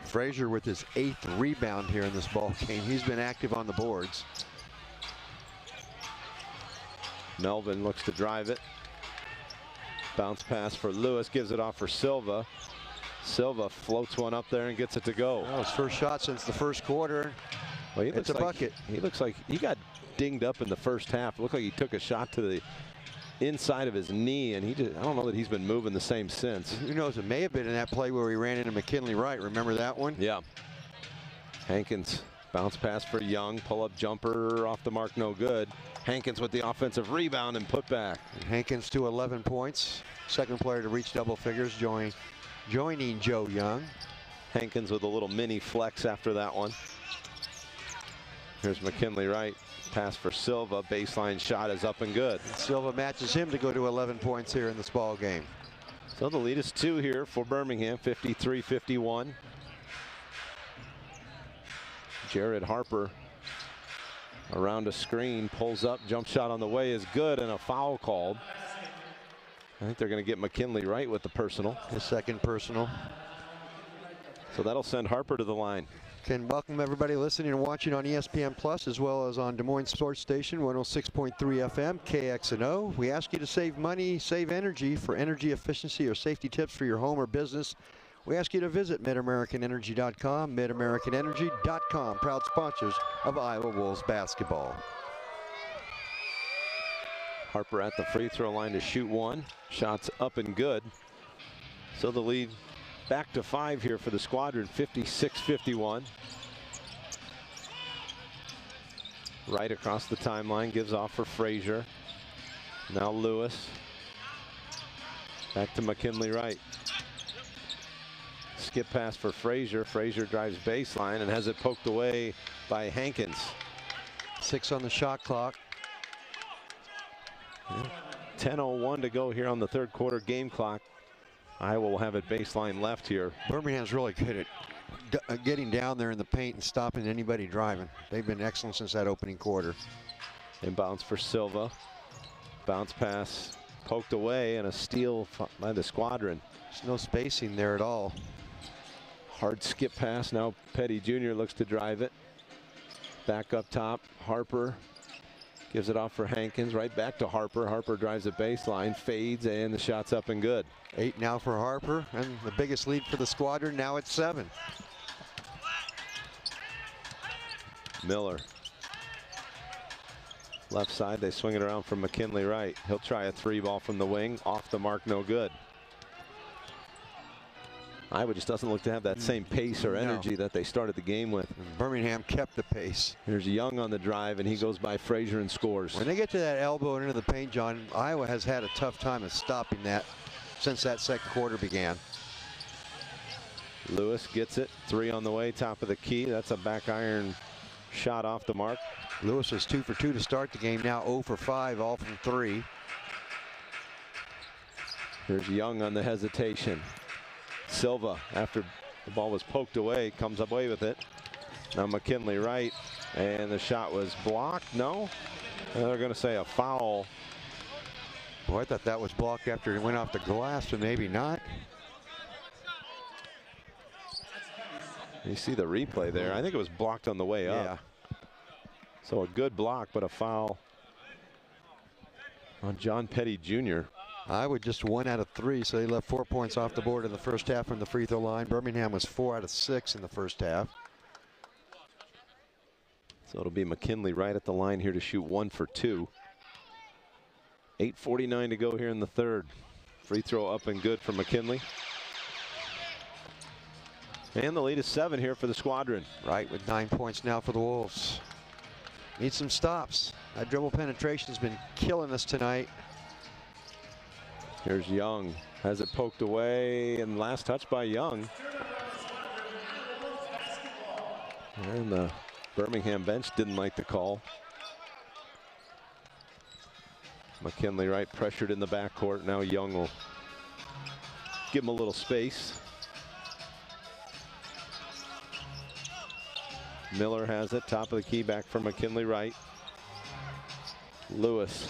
Frazier with his 8th rebound here in this ball game. He's been active on the boards.
Melvin looks to drive it. Bounce pass for Lewis, gives it off for Silva. Silva floats one up there and gets it to go.
That was first shot since the first quarter.
Well,
it's a bucket.
He looks like he got dinged up in the first half. It looked like he took a shot to the inside of his knee, and I don't know that he's been moving the same since.
Who knows? It may have been in that play where he ran into McKinley Wright. Remember that one?
Yeah. Hankins, bounce pass for Young, pull-up jumper off the mark, no good. Hankins with the offensive rebound and put back.
Hankins to 11 points. Second player to reach double figures, joining Joe Young.
Hankins with a little mini flex after that one. Here's McKinley Wright. Pass for Silva. Baseline shot is up and good.
Silva matches him to go to 11 points here in this ball game.
So the lead is 2 here for Birmingham, 53-51. Jared Harper around a screen, pulls up, jump shot on the way is good, and a foul called. I think they're going to get McKinley Wright with the personal.
His second personal.
So that'll send Harper to the line.
Can welcome everybody listening and watching on ESPN Plus as well as on Des Moines Sports Station 106.3 FM KXNO. We ask you to save money, save energy. For energy efficiency or safety tips for your home or business, we ask you to visit MidAmericanEnergy.com. MidAmericanEnergy.com, proud sponsors of Iowa Wolves basketball.
Harper at the free throw line to shoot one. Shots up and good. So the lead back to 5 here for the Squadron, 56-51. Right across the timeline, gives off for Frazier. Now Lewis. Back to McKinley Wright. Skip pass for Frazier. Frazier drives baseline and has it poked away by Hankins.
6 on the shot clock.
10:01 to go here on the third quarter game clock. Iowa will have it baseline left here.
Birmingham's really good at getting down there in the paint and stopping anybody driving. They've been excellent since that opening quarter.
Inbounds for Silva. Bounce pass poked away and a steal by the Squadron.
There's no spacing there at all.
Hard skip pass. Now Petty Jr. looks to drive it. Back up top. Harper gives it off for Hankins. Right back to Harper. Harper drives the baseline, fades, and the shot's up and good.
8 now for Harper, and the biggest lead for the Squadron. Now it's 7.
Miller. Left side, they swing it around for McKinley Wright. He'll try a 3-ball from the wing. Off the mark, no good. Iowa just doesn't look to have that same pace or energy that they started the game with.
Birmingham kept the pace.
Here's Young on the drive, and he goes by Frazier and scores.
When they get to that elbow and into the paint, John, Iowa has had a tough time of stopping that since that second quarter began.
Lewis gets it. 3 on the way, top of the key. That's a back iron shot off the mark.
Lewis was 2 for 2 to start the game. Now 0 for 5, all from 3.
Here's Young on the hesitation. Silva, after the ball was poked away, comes away with it. Now McKinley Wright, and the shot was blocked. No, they're going to say a foul.
Boy, I thought that was blocked after it went off the glass, but maybe not.
You see the replay there. I think it was blocked on the way up.
Yeah.
So a good block, but a foul on John Petty Jr.
I would just 1 out of 3, so they left 4 points off the board in the first half from the free throw line. Birmingham was 4 out of 6 in the first half.
So it'll be McKinley right at the line here to shoot 1 for 2. 8:49 to go here in the third. Free throw up and good for McKinley. And the lead is 7 here for the Squadron.
Right, with 9 points now for the Wolves. Need some stops. That dribble penetration has been killing us tonight.
Here's Young, has it poked away, and last touch by Young. And the Birmingham bench didn't like the call. McKinley right pressured in the backcourt. Now Young will give him a little space. Miller has it, top of the key, back from McKinley right. Lewis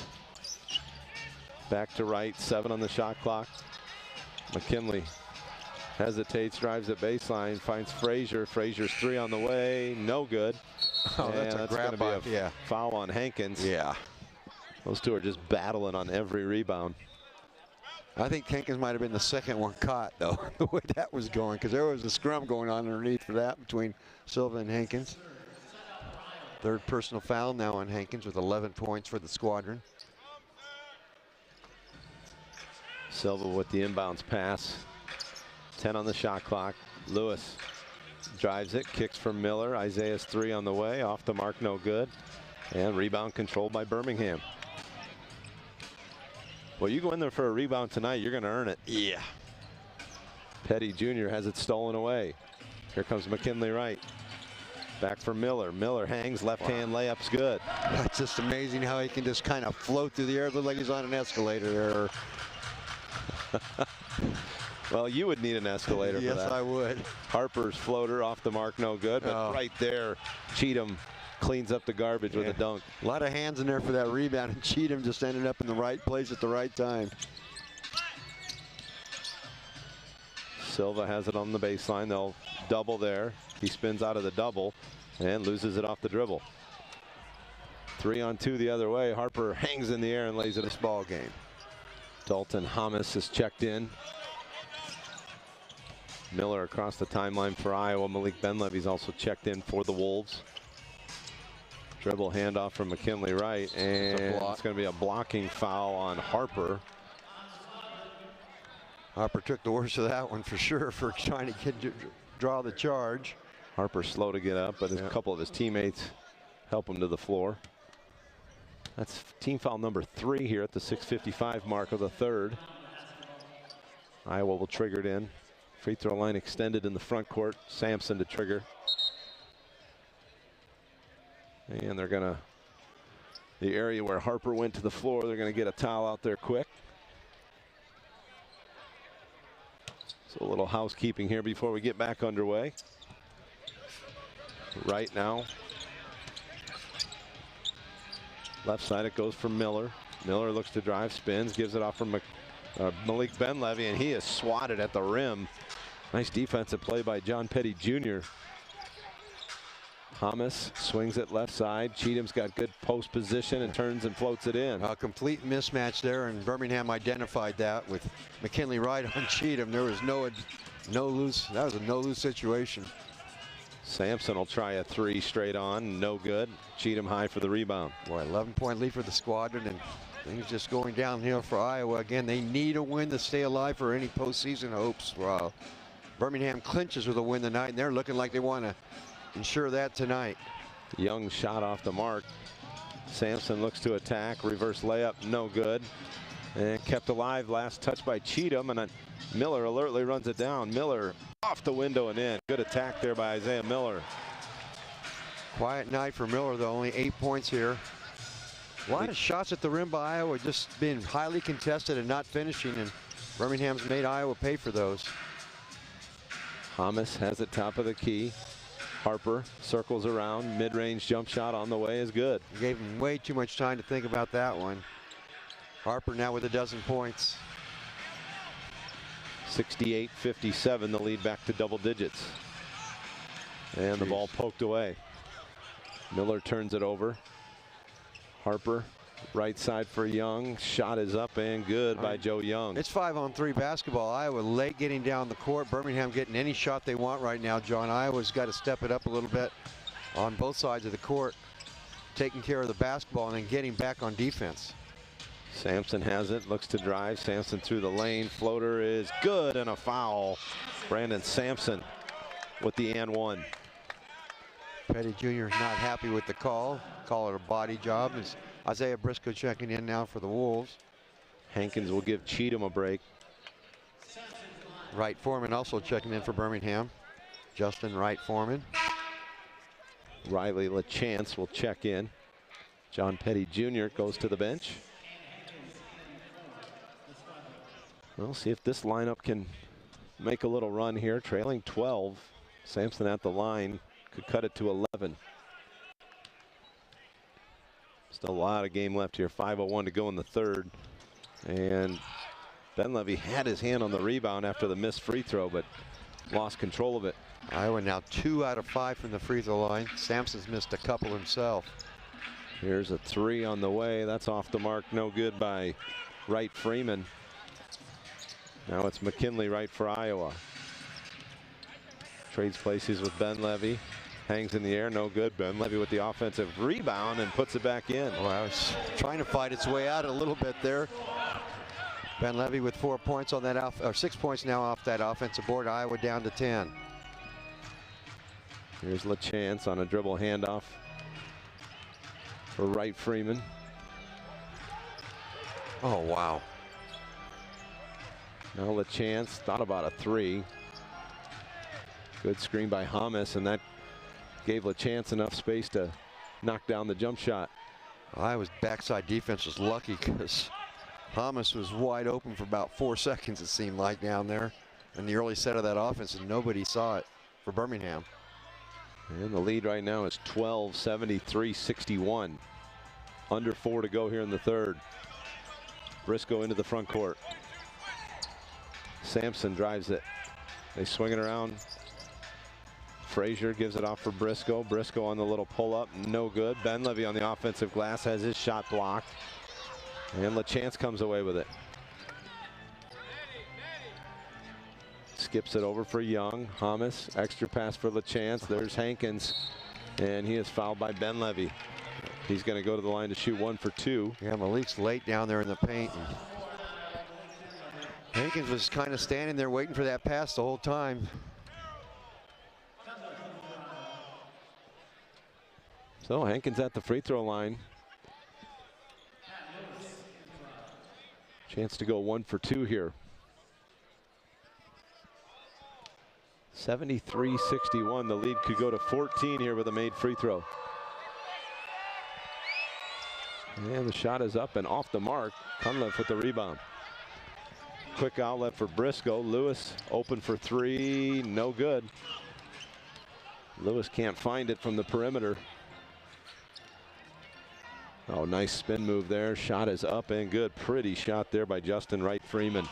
back to right, 7 on the shot clock. McKinley hesitates, drives at baseline, finds Frazier. Frazier's 3 on the way, no good.
Oh, that's
going to be a foul on Hankins.
Yeah.
Those two are just battling on every rebound.
I think Hankins might have been the second one caught, though, the way that was going, because there was a scrum going on underneath for that between Silva and Hankins. Third personal foul now on Hankins with 11 points for the Squadron.
Silva with the inbounds pass. 10 on the shot clock. Lewis drives it, kicks from Miller. Isaiah's 3 on the way, off the mark, no good. And rebound controlled by Birmingham. Well, you go in there for a rebound tonight, you're going to earn it.
Yeah.
Petty Jr. has it stolen away. Here comes McKinley right. Back for Miller. Miller hangs, left hand layup's good.
That's just amazing how he can just kind of float through the air. Look like he's on an escalator there.
Well, you would need an escalator for that.
Yes, I would.
Harper's floater off the mark, no good. But right there, Cheatham cleans up the garbage with a dunk.
A lot of hands in there for that rebound, and Cheatham just ended up in the right place at the right time.
Silva has it on the baseline. They'll double there. He spins out of the double and loses it off the dribble. 3 on 2 the other way. Harper hangs in the air and lays it.
This ball game.
Dalton Hamas is checked in. Miller across the timeline for Iowa. Malik Benlevy's also checked in for the Wolves. Dribble handoff from McKinley right, and it's going to be a blocking foul on Harper.
Harper took the worst of that one for sure, for trying to draw the charge.
Harper slow to get up, but a couple of his teammates help him to the floor. That's team foul number 3 here at the 6:55 mark of the third. Iowa will trigger it in. Free throw line extended in the front court. Sampson to trigger. And they're gonna, the area where Harper went to the floor, they're gonna get a towel out there quick. So a little housekeeping here before we get back underway. Right now. Left side it goes for Miller. Miller looks to drive, spins, gives it off from Malik Benlevy, and he is swatted at the rim. Nice defensive play by John Petty Jr. Hamas swings it left side. Cheatham's got good post position and turns and floats it in.
A complete mismatch there, and Birmingham identified that with McKinley right on Cheatham. There was no lose. That was a no lose situation.
Sampson will try a 3 straight on, no good. Cheatham high for the rebound.
Boy, 11-point lead for the Squadron, and things just going downhill for Iowa. Again, they need a win to stay alive for any postseason hopes. Wow. Birmingham clinches with a win tonight, and they're looking like they want to ensure that tonight.
Young shot off the mark. Sampson looks to attack. Reverse layup, no good. And kept alive. Last touch by Cheatham, and Miller alertly runs it down. Miller off the window and in. Good attack there by Isaiah Miller.
Quiet night for Miller, though. Only 8 points here. A lot of shots at the rim by Iowa, just being highly contested and not finishing, and Birmingham's made Iowa pay for those.
Hamas has it top of the key. Harper circles around. Mid-range jump shot on the way is good.
He gave him way too much time to think about that one. Harper now with 12 points.
68-57, the lead back to double digits. And the ball poked away. Miller turns it over. Harper, right side for Young. Shot is up and good by Joe Young.
It's 5-on-3 basketball. Iowa late getting down the court. Birmingham getting any shot they want right now, John. Iowa's got to step it up a little bit on both sides of the court, taking care of the basketball and then getting back on defense.
Sampson has it, looks to drive. Sampson through the lane. Floater is good and a foul. Brandon Sampson with the and one.
Petty Jr. not happy with the call. Call it a body job. Is Isaiah Briscoe checking in now for the Wolves.
Hankins will give Cheatham a break.
Wright Foreman also checking in for Birmingham. Justin Wright Foreman.
Riley LaChance will check in. John Petty Jr. goes to the bench. We'll see if this lineup can make a little run here. Trailing 12. Sampson at the line. Could cut it to 11. Still a lot of game left here. 5:01 to go in the third. And Ben Levy had his hand on the rebound after the missed free throw, but lost control of it.
Iowa now 2 out of 5 from the free throw line. Sampson's missed a couple himself.
Here's a 3 on the way. That's off the mark. No good by Wright Freeman. Now it's McKinley Wright for Iowa. Trades places with Ben Levy. Hangs in the air, no good. Ben Levy with the offensive rebound and puts it back in.
Well, I was trying to fight its way out a little bit there. Ben Levy with 4 points on that, or 6 points now off that offensive board. Iowa down to 10.
Here's LaChance on a dribble handoff for Wright Freeman.
Oh, wow.
Now LaChance thought about a 3. Good screen by Hamas, and that gave LaChance enough space to knock down the jump shot.
Iowa's backside defense was lucky because Hamas was wide open for about 4 seconds, it seemed like, down there in the early set of that offense, and nobody saw it for Birmingham.
And the lead right now is 12, 73-61. Under 4 to go here in the third. Briscoe into the front court. Sampson drives it. They swing it around. Frazier gives it off for Briscoe. Briscoe on the little pull-up, no good. Ben Levy on the offensive glass has his shot blocked. And LaChance comes away with it. Skips it over for Young. Hamas, extra pass for LaChance. There's Hankins, and he is fouled by Ben Levy. He's going to go to the line to shoot 1 for 2.
Yeah, Malik's late down there in the paint. Hankins was kind of standing there waiting for that pass the whole time.
So Hankins at the free throw line. Chance to go 1 for 2 here. 73-61. The lead could go to 14 here with a made free throw. And the shot is up and off the mark. Cunliffe with the rebound. Quick outlet for Briscoe. Lewis open for 3. No good. Lewis can't find it from the perimeter. Oh, nice spin move there. Shot is up and good. Pretty shot there by Justin Wright Freeman.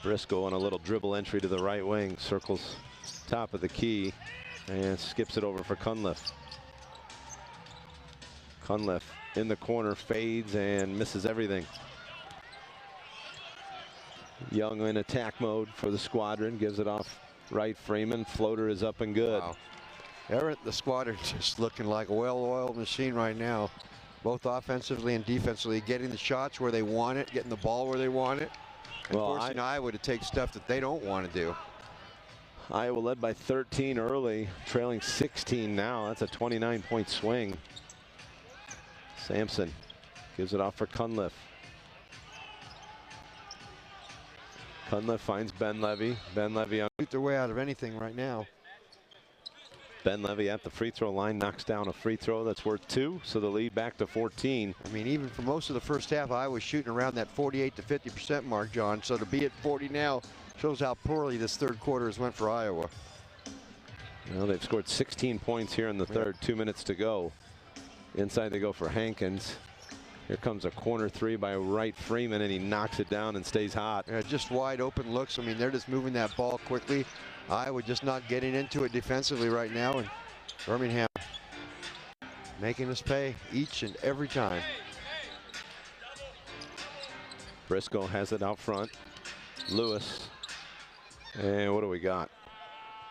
Briscoe on a little dribble entry to the right wing. Circles top of the key and skips it over for Cunliffe. Cunliffe in the corner, fades and misses everything. Young in attack mode for the Squadron. Gives it off Wright Freeman. Floater is up and good.
Wow. The Squadron just looking like a well-oiled machine right now, both offensively and defensively, getting the shots where they want it, getting the ball where they want it, and forcing Iowa to take stuff that they don't want to do.
Iowa led by 13 early, trailing 16 now. That's a 29-point swing. Sampson gives it off for Cunliffe. Cunliffe finds Ben Levy. Ben Levy on.
Shoot their way out of anything right now.
Ben Levy at the free throw line knocks down a free throw that's worth 2, so the lead back to 14.
I mean, even for most of the first half, I was shooting around that 48 to 50% mark, John. So to be at 40 now shows how poorly this third quarter has went for Iowa.
Well, they've scored 16 points here in the third. 2 minutes to go. Inside they go for Hankins. Here comes a corner three by Wright Freeman, and he knocks it down and stays hot.
Yeah, just wide open looks. I mean, they're just moving that ball quickly. Iowa just not getting into it defensively right now, and Birmingham making us pay each and every time.
Briscoe has it out front. Lewis. And what do we got?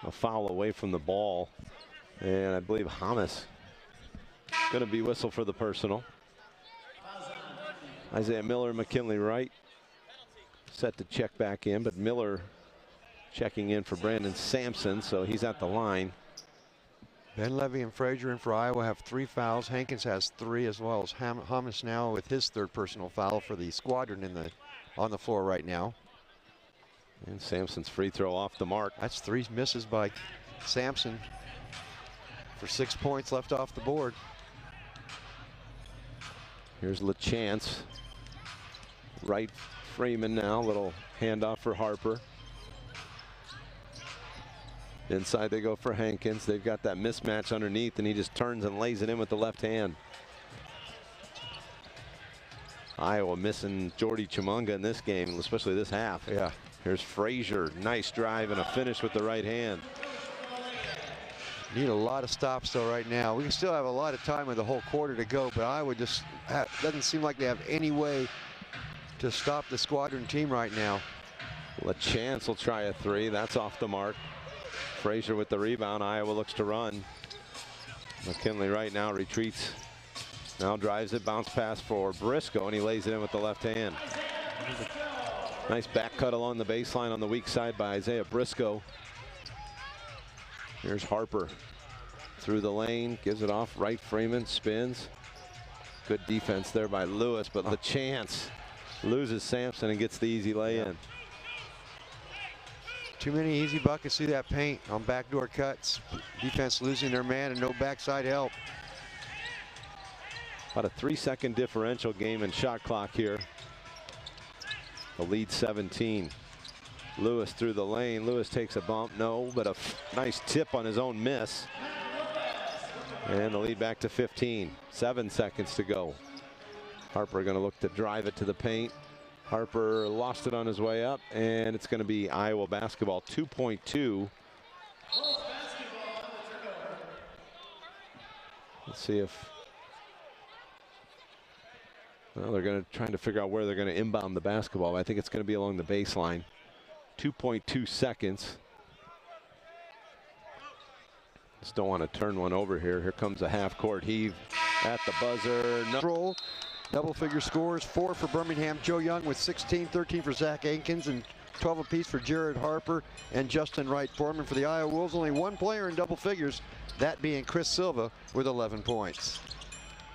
A foul away from the ball. And I believe Hamas going to be whistled for the personal. Isaiah Miller, McKinley Wright set to check back in, but Miller checking in for Brandon Sampson, so he's at the line.
Ben Levy and Frazier in for Iowa have 3 fouls. Hankins has 3, as well as Hamas now with his 3rd personal foul for the Squadron on the floor right now.
And Sampson's free throw off the mark.
That's 3 misses by Sampson for 6 points left off the board.
Here's LaChance. Wright Freeman now, little handoff for Harper. Inside they go for Hankins. They've got that mismatch underneath, and he just turns and lays it in with the left hand. Iowa missing Jordy Chimunga in this game, especially this half.
Yeah.
Here's Frazier. Nice drive and a finish with the right hand.
Need a lot of stops though right now. We still have a lot of time with the whole quarter to go, but Iowa just doesn't seem like they have any way to stop the Squadron team right now.
LaChance will try a 3. That's off the mark. Frazier with the rebound. Iowa looks to run. McKinley Wright now retreats. Now drives it, bounce pass for Briscoe, and he lays it in with the left hand. Nice back cut along the baseline on the weak side by Isaiah Briscoe. Here's Harper through the lane, gives it off. Wright Freeman spins. Good defense there by Lewis, but LaChance loses Sampson and gets the easy lay-in.
Too many easy buckets through that paint on backdoor cuts. Defense losing their man and no backside help.
About a 3-second differential game and shot clock here. The lead 17. Lewis through the lane. Lewis takes a bump. No, but a nice tip on his own miss. And the lead back to 15. 7 seconds to go. Harper going to look to drive it to the paint. Harper lost it on his way up, and it's going to be Iowa basketball. 2.2. Let's see if. Well, they're going to try to figure out where they're going to inbound the basketball. I think it's going to be along the baseline. 2.2 seconds. Just don't want to turn one over here. Here comes a half-court heave at the buzzer. No.
Double-figure scores, 4 for Birmingham. Joe Young with 16, 13 for Zach Hankins, and 12 apiece for Jared Harper and Justin Wright Foreman. For the Iowa Wolves, only 1 player in double figures, that being Chris Silva with 11 points.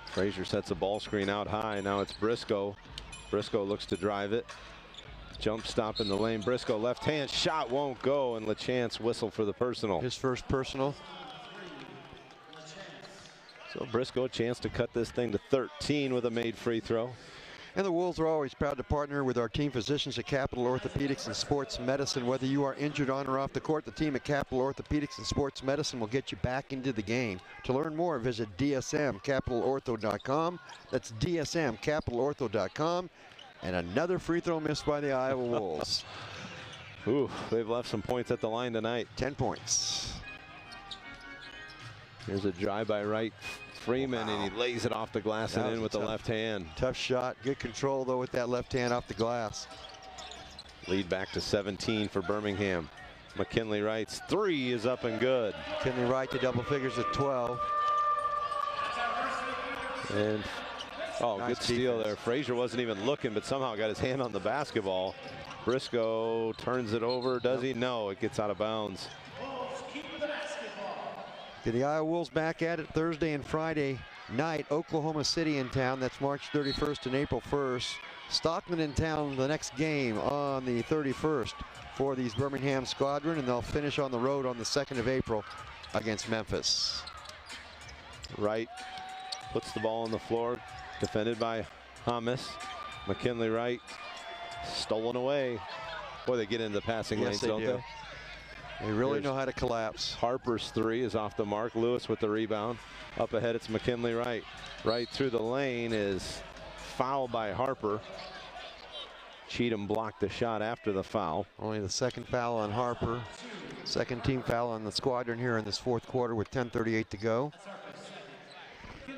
Frazier sets a ball screen out high. Now it's Briscoe. Briscoe looks to drive it. Jump stop in the lane. Briscoe left hand shot won't go, and LaChance whistle for the personal.
His first personal.
So Briscoe a chance to cut this thing to 13 with a made free throw.
And the Wolves are always proud to partner with our team physicians at Capital Orthopedics and Sports Medicine. Whether you are injured on or off the court, the team at Capital Orthopedics and Sports Medicine will get you back into the game. To learn more, visit dsmcapitalortho.com. That's dsmcapitalortho.com. And another free throw missed by the Iowa Wolves.
Ooh, they've left some points at the line tonight.
10 points.
Here's a drive by Wright Freeman, and he lays it off the glass and in with the left hand.
Tough shot. Good control, though, with that left hand off the glass.
Lead back to 17 for Birmingham. McKinley Wright's 3 is up and good.
McKinley Wright to double figures at 12.
And
Nice
good steal
defense
there. Frazier wasn't even looking, but somehow got his hand on the basketball. Briscoe turns it over. Does he? No, it gets out of bounds.
The Iowa Wolves back at it Thursday and Friday night. Oklahoma City in town. That's March 31st and April 1st. Stockton in town the next game on the 31st for these Birmingham Squadron, and they'll finish on the road on the 2nd of April against Memphis.
Wright puts the ball on the floor, defended by Hamas. McKinley Wright stolen away. Boy, they get into the passing lanes, don't they?
They really know how to collapse.
Harper's 3 is off the mark. Lewis with the rebound. Up ahead, it's McKinley Wright. Right through the lane is foul by Harper. Cheatham blocked the shot after the foul.
Only the second foul on Harper. Second team foul on the Squadron here in this fourth quarter with 10:38 to go.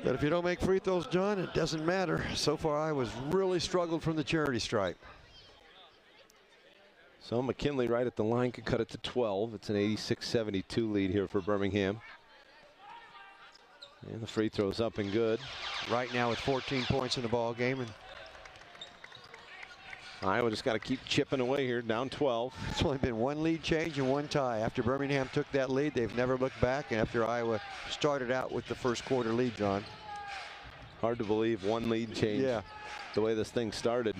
But if you don't make free throws, John, it doesn't matter. So far, Iowa's really struggled from the charity stripe.
So McKinley right at the line could cut it to 12. It's an 86-72 lead here for Birmingham. And the free throw's up and good.
Right now with 14 points in the ball game, and
Iowa just got to keep chipping away here, down 12.
It's only been one lead change and one tie. After Birmingham took that lead, they've never looked back, and after Iowa started out with the first quarter lead, John.
Hard to believe one lead change.
Yeah.
The way this thing started.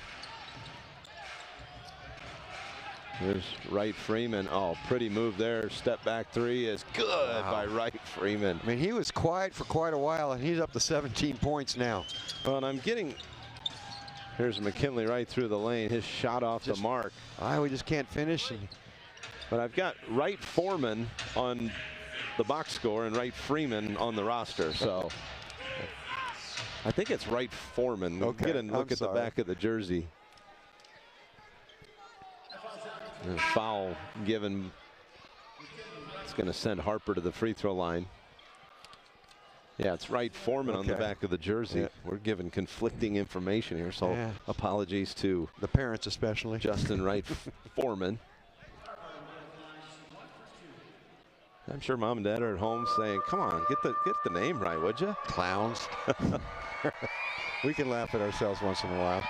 There's Wright Freeman. Oh, pretty move there. Step back three is good by Wright Freeman.
I mean, he was quiet for quite a while, and he's up to 17 points now.
Well, and I'm getting, here's McKinley right through the lane. His shot off the mark.
Iowa just can't finish.
But I've got Wright Foreman on the box score and Wright Freeman on the roster. So I think it's Wright Foreman.
Okay,
Get a look at the back of the jersey. And foul given. It's going to send Harper to the free throw line. Yeah, it's Wright Foreman on the back of the jersey.
Yeah.
We're given conflicting information here, so apologies to
the parents especially.
Justin Wright Foreman. I'm sure mom and dad are at home saying, "Come on, get the name right, would you?"
Clowns. We can laugh at ourselves once in a while.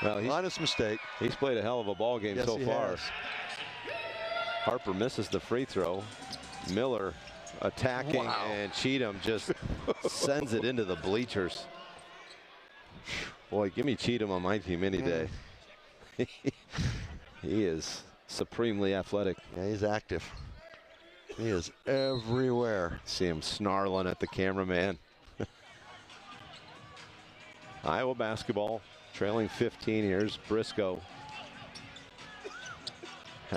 Well, honest mistake.
He's played a hell of a ball game so far. Harper misses the free throw. Miller attacking, and Cheatham just sends it into the bleachers. Boy, give me Cheatham on my team any day. He is supremely athletic.
Yeah, he's active. He is everywhere.
See him snarling at the cameraman. Iowa basketball trailing 15. Here's Briscoe.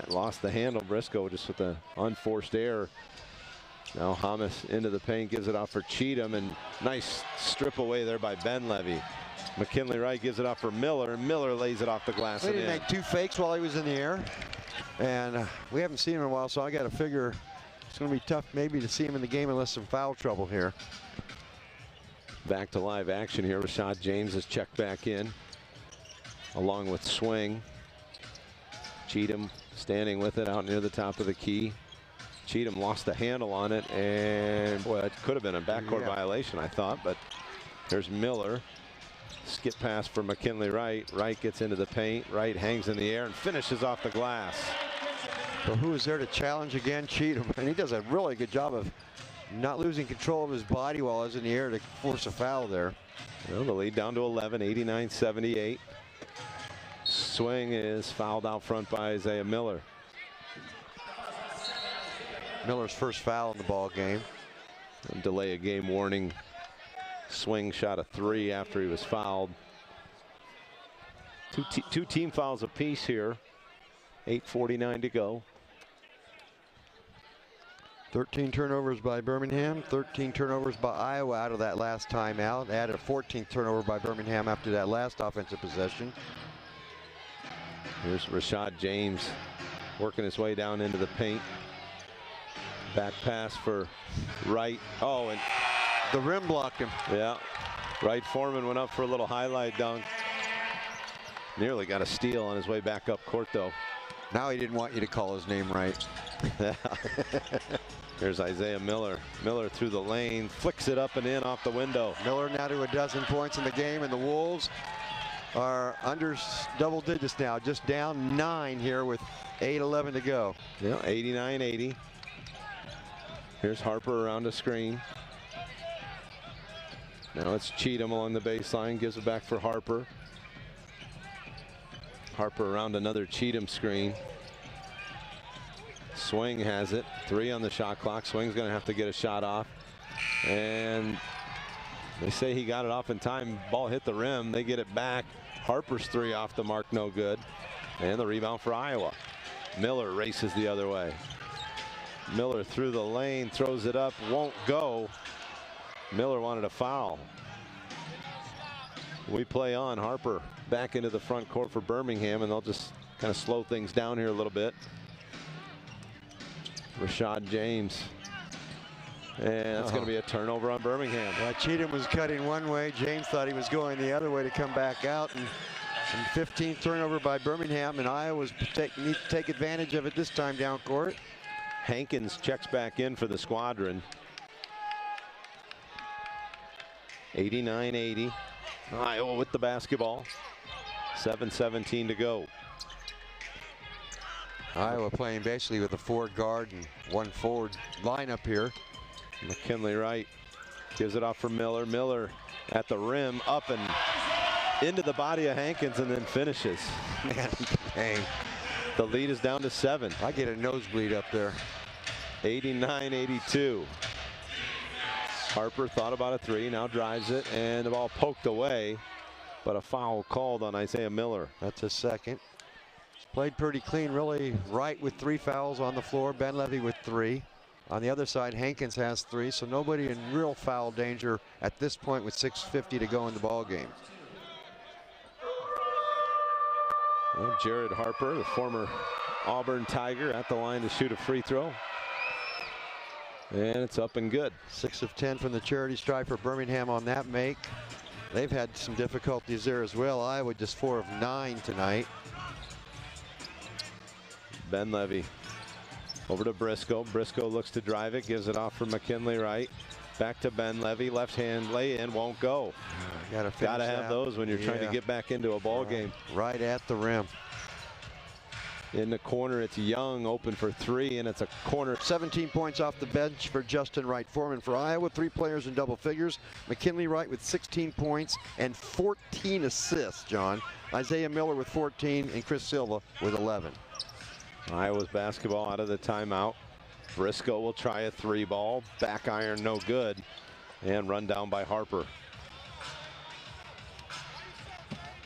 Lost the handle. Briscoe just with the unforced error. Now Hamas into the paint, gives it off for Cheatham, and nice strip away there by Ben Levy. McKinley Wright gives it off for Miller, and Miller lays it off the glass.
He didn't make two fakes while he was in the air, and we haven't seen him in a while, so I got to figure it's going to be tough maybe to see him in the game unless some foul trouble here.
Back to live action here. Rashad James is checked back in, along with Swing. Cheatham standing with it out near the top of the key. Cheatham lost the handle on it, and boy, it could have been a backcourt violation, I thought, but there's Miller. Skip pass for McKinley Wright. Wright gets into the paint. Wright hangs in the air and finishes off the glass.
Well, who is there to challenge again? Cheatham. And he does a really good job of not losing control of his body while he's in the air to force a foul there.
Well, the lead down to 11, 89-78. Swing is fouled out front by Isaiah Miller.
Miller's first foul in the ball game.
And delay a game warning. Swing shot a three after he was fouled. Two team fouls apiece here. 8:49 to go.
13 turnovers by Birmingham, 13 turnovers by Iowa out of that last timeout. Added a 14th turnover by Birmingham after that last offensive possession.
Here's Rashad James working his way down into the paint. Back pass for Wright. Oh, and
the rim blocked him.
Yeah. Wright Foreman went up for a little highlight dunk. Nearly got a steal on his way back up court, though.
Now he didn't want you to call his name right.
Here's Isaiah Miller. Miller through the lane, flicks it up and in off the window.
Miller now to a dozen points in the game, and the Wolves are under double digits now, just down 9 here with 8:11 to go.
Yeah, 89-80. Here's Harper around a screen. Now it's Cheatham along the baseline, gives it back for Harper. Harper around another Cheatham screen. Swing has it. 3 on the shot clock. Swing's going to have to get a shot off. And they say he got it off in time. Ball hit the rim. They get it back. Harper's 3 off the mark, no good. And the rebound for Iowa. Miller races the other way. Miller through the lane, throws it up, won't go. Miller wanted a foul. We play on. Harper back into the front court for Birmingham, and they'll just kind of slow things down here a little bit. Rashad James. And that's going to be a turnover on Birmingham.
Cheatham was cutting one way. James thought he was going the other way to come back out. And 15th turnover by Birmingham, and Iowa need to take advantage of it this time down court.
Hankins checks back in for the Squadron. 89-80. Iowa with the basketball. 7:17 to go.
Iowa playing basically with a 4-guard and 1 forward lineup here.
McKinley Wright gives it off for Miller. Miller at the rim, up and into the body of Hankins, and then finishes.
Man, dang.
The lead is down to 7.
I get a nosebleed up there.
89-82. Harper thought about a 3, now drives it, and the ball poked away, but a foul called on Isaiah Miller.
That's a second. Played pretty clean, really. Wright with 3 fouls on the floor. Ben Levy with 3. On the other side, Hankins has 3, so nobody in real foul danger at this point with 6:50 to go in the ball game.
Well, Jared Harper, the former Auburn Tiger, at the line to shoot a free throw. And it's up and good.
6 of 10 from the charity stripe for Birmingham on that make. They've had some difficulties there as well. Iowa just 4 of 9 tonight.
Ben Levy over to Briscoe. Briscoe looks to drive it, gives it off for McKinley Wright. Back to Ben Levy, left hand lay in, won't go. Gotta have those when you're trying to get back into a ball game.
Right at the rim.
In the corner, it's Young open for 3, and it's a corner.
17 points off the bench for Justin Wright Foreman for Iowa. 3 players in double figures. McKinley Wright with 16 points and 14 assists, John. Isaiah Miller with 14 and Chris Silva with 11.
Iowa's basketball out of the timeout. Briscoe will try a 3-ball. Back iron, no good. And run down by Harper.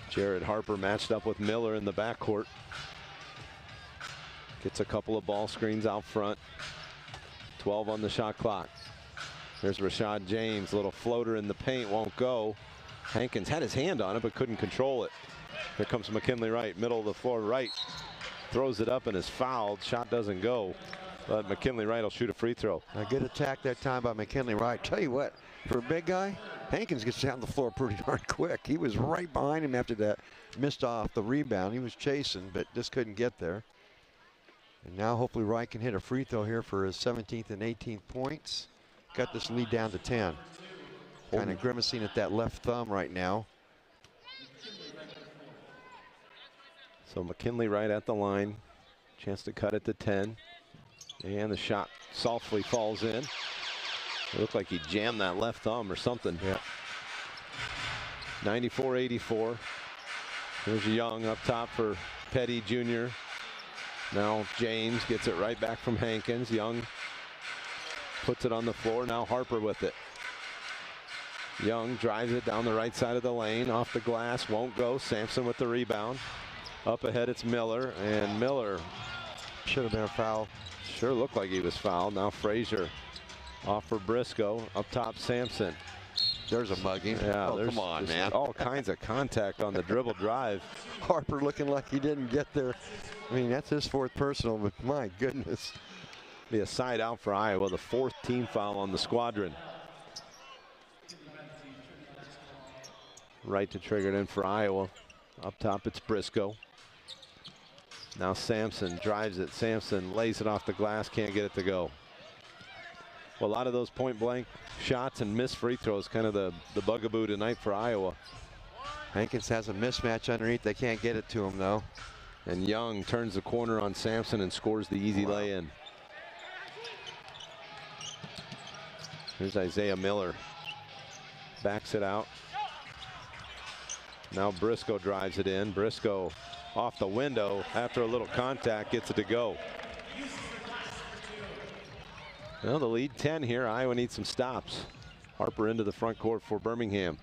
Jared Harper matched up with Miller in the backcourt. Gets a couple of ball screens out front. 12 on the shot clock. There's Rashad James, little floater in the paint, won't go. Hankins had his hand on it but couldn't control it. Here comes McKinley Wright, middle of the floor. Wright throws it up and is fouled. Shot doesn't go, but McKinley Wright will shoot a free throw.
A good attack that time by McKinley Wright. Tell you what, for a big guy, Hankins gets down the floor pretty darn quick. He was right behind him after that. Missed off the rebound. He was chasing, but just couldn't get there. And now hopefully Wright can hit a free throw here for his 17th and 18th points. Got this lead down to 10. Kind of grimacing at that left thumb right now.
So McKinley Wright at the line. Chance to cut it to 10. And the shot softly falls in. It looked like he jammed that left thumb or something.
Yeah.
94-84. There's Young up top for Petty Jr. Now James gets it right back from Hankins. Young puts it on the floor. Now Harper with it. Young drives it down the right side of the lane. Off the glass, won't go. Sampson with the rebound. Up ahead, it's Miller. And Miller.
Should have been a foul.
Sure looked like he was fouled. Now Frazier off for Briscoe. Up top, Sampson.
There's a mugging.
Yeah,
oh, come on, man.
All kinds of contact on the dribble drive.
Harper looking like he didn't get there. I mean, that's his 4th personal, but my goodness.
Be a side out for Iowa, the 4th team foul on the Squadron. Right to trigger it in for Iowa. Up top, it's Briscoe. Now Sampson drives it. Sampson lays it off the glass, can't get it to go. Well, a lot of those point blank shots and missed free throws, kind of the bugaboo tonight for Iowa.
Hankins has a mismatch underneath. They can't get it to him, though.
And Young turns the corner on Sampson and scores the easy lay-in. Here's Isaiah Miller. Backs it out. Now Briscoe drives it in. Briscoe off the window after a little contact, gets it to go. Well, the lead 10 here. Iowa needs some stops. Harper into the front court for Birmingham.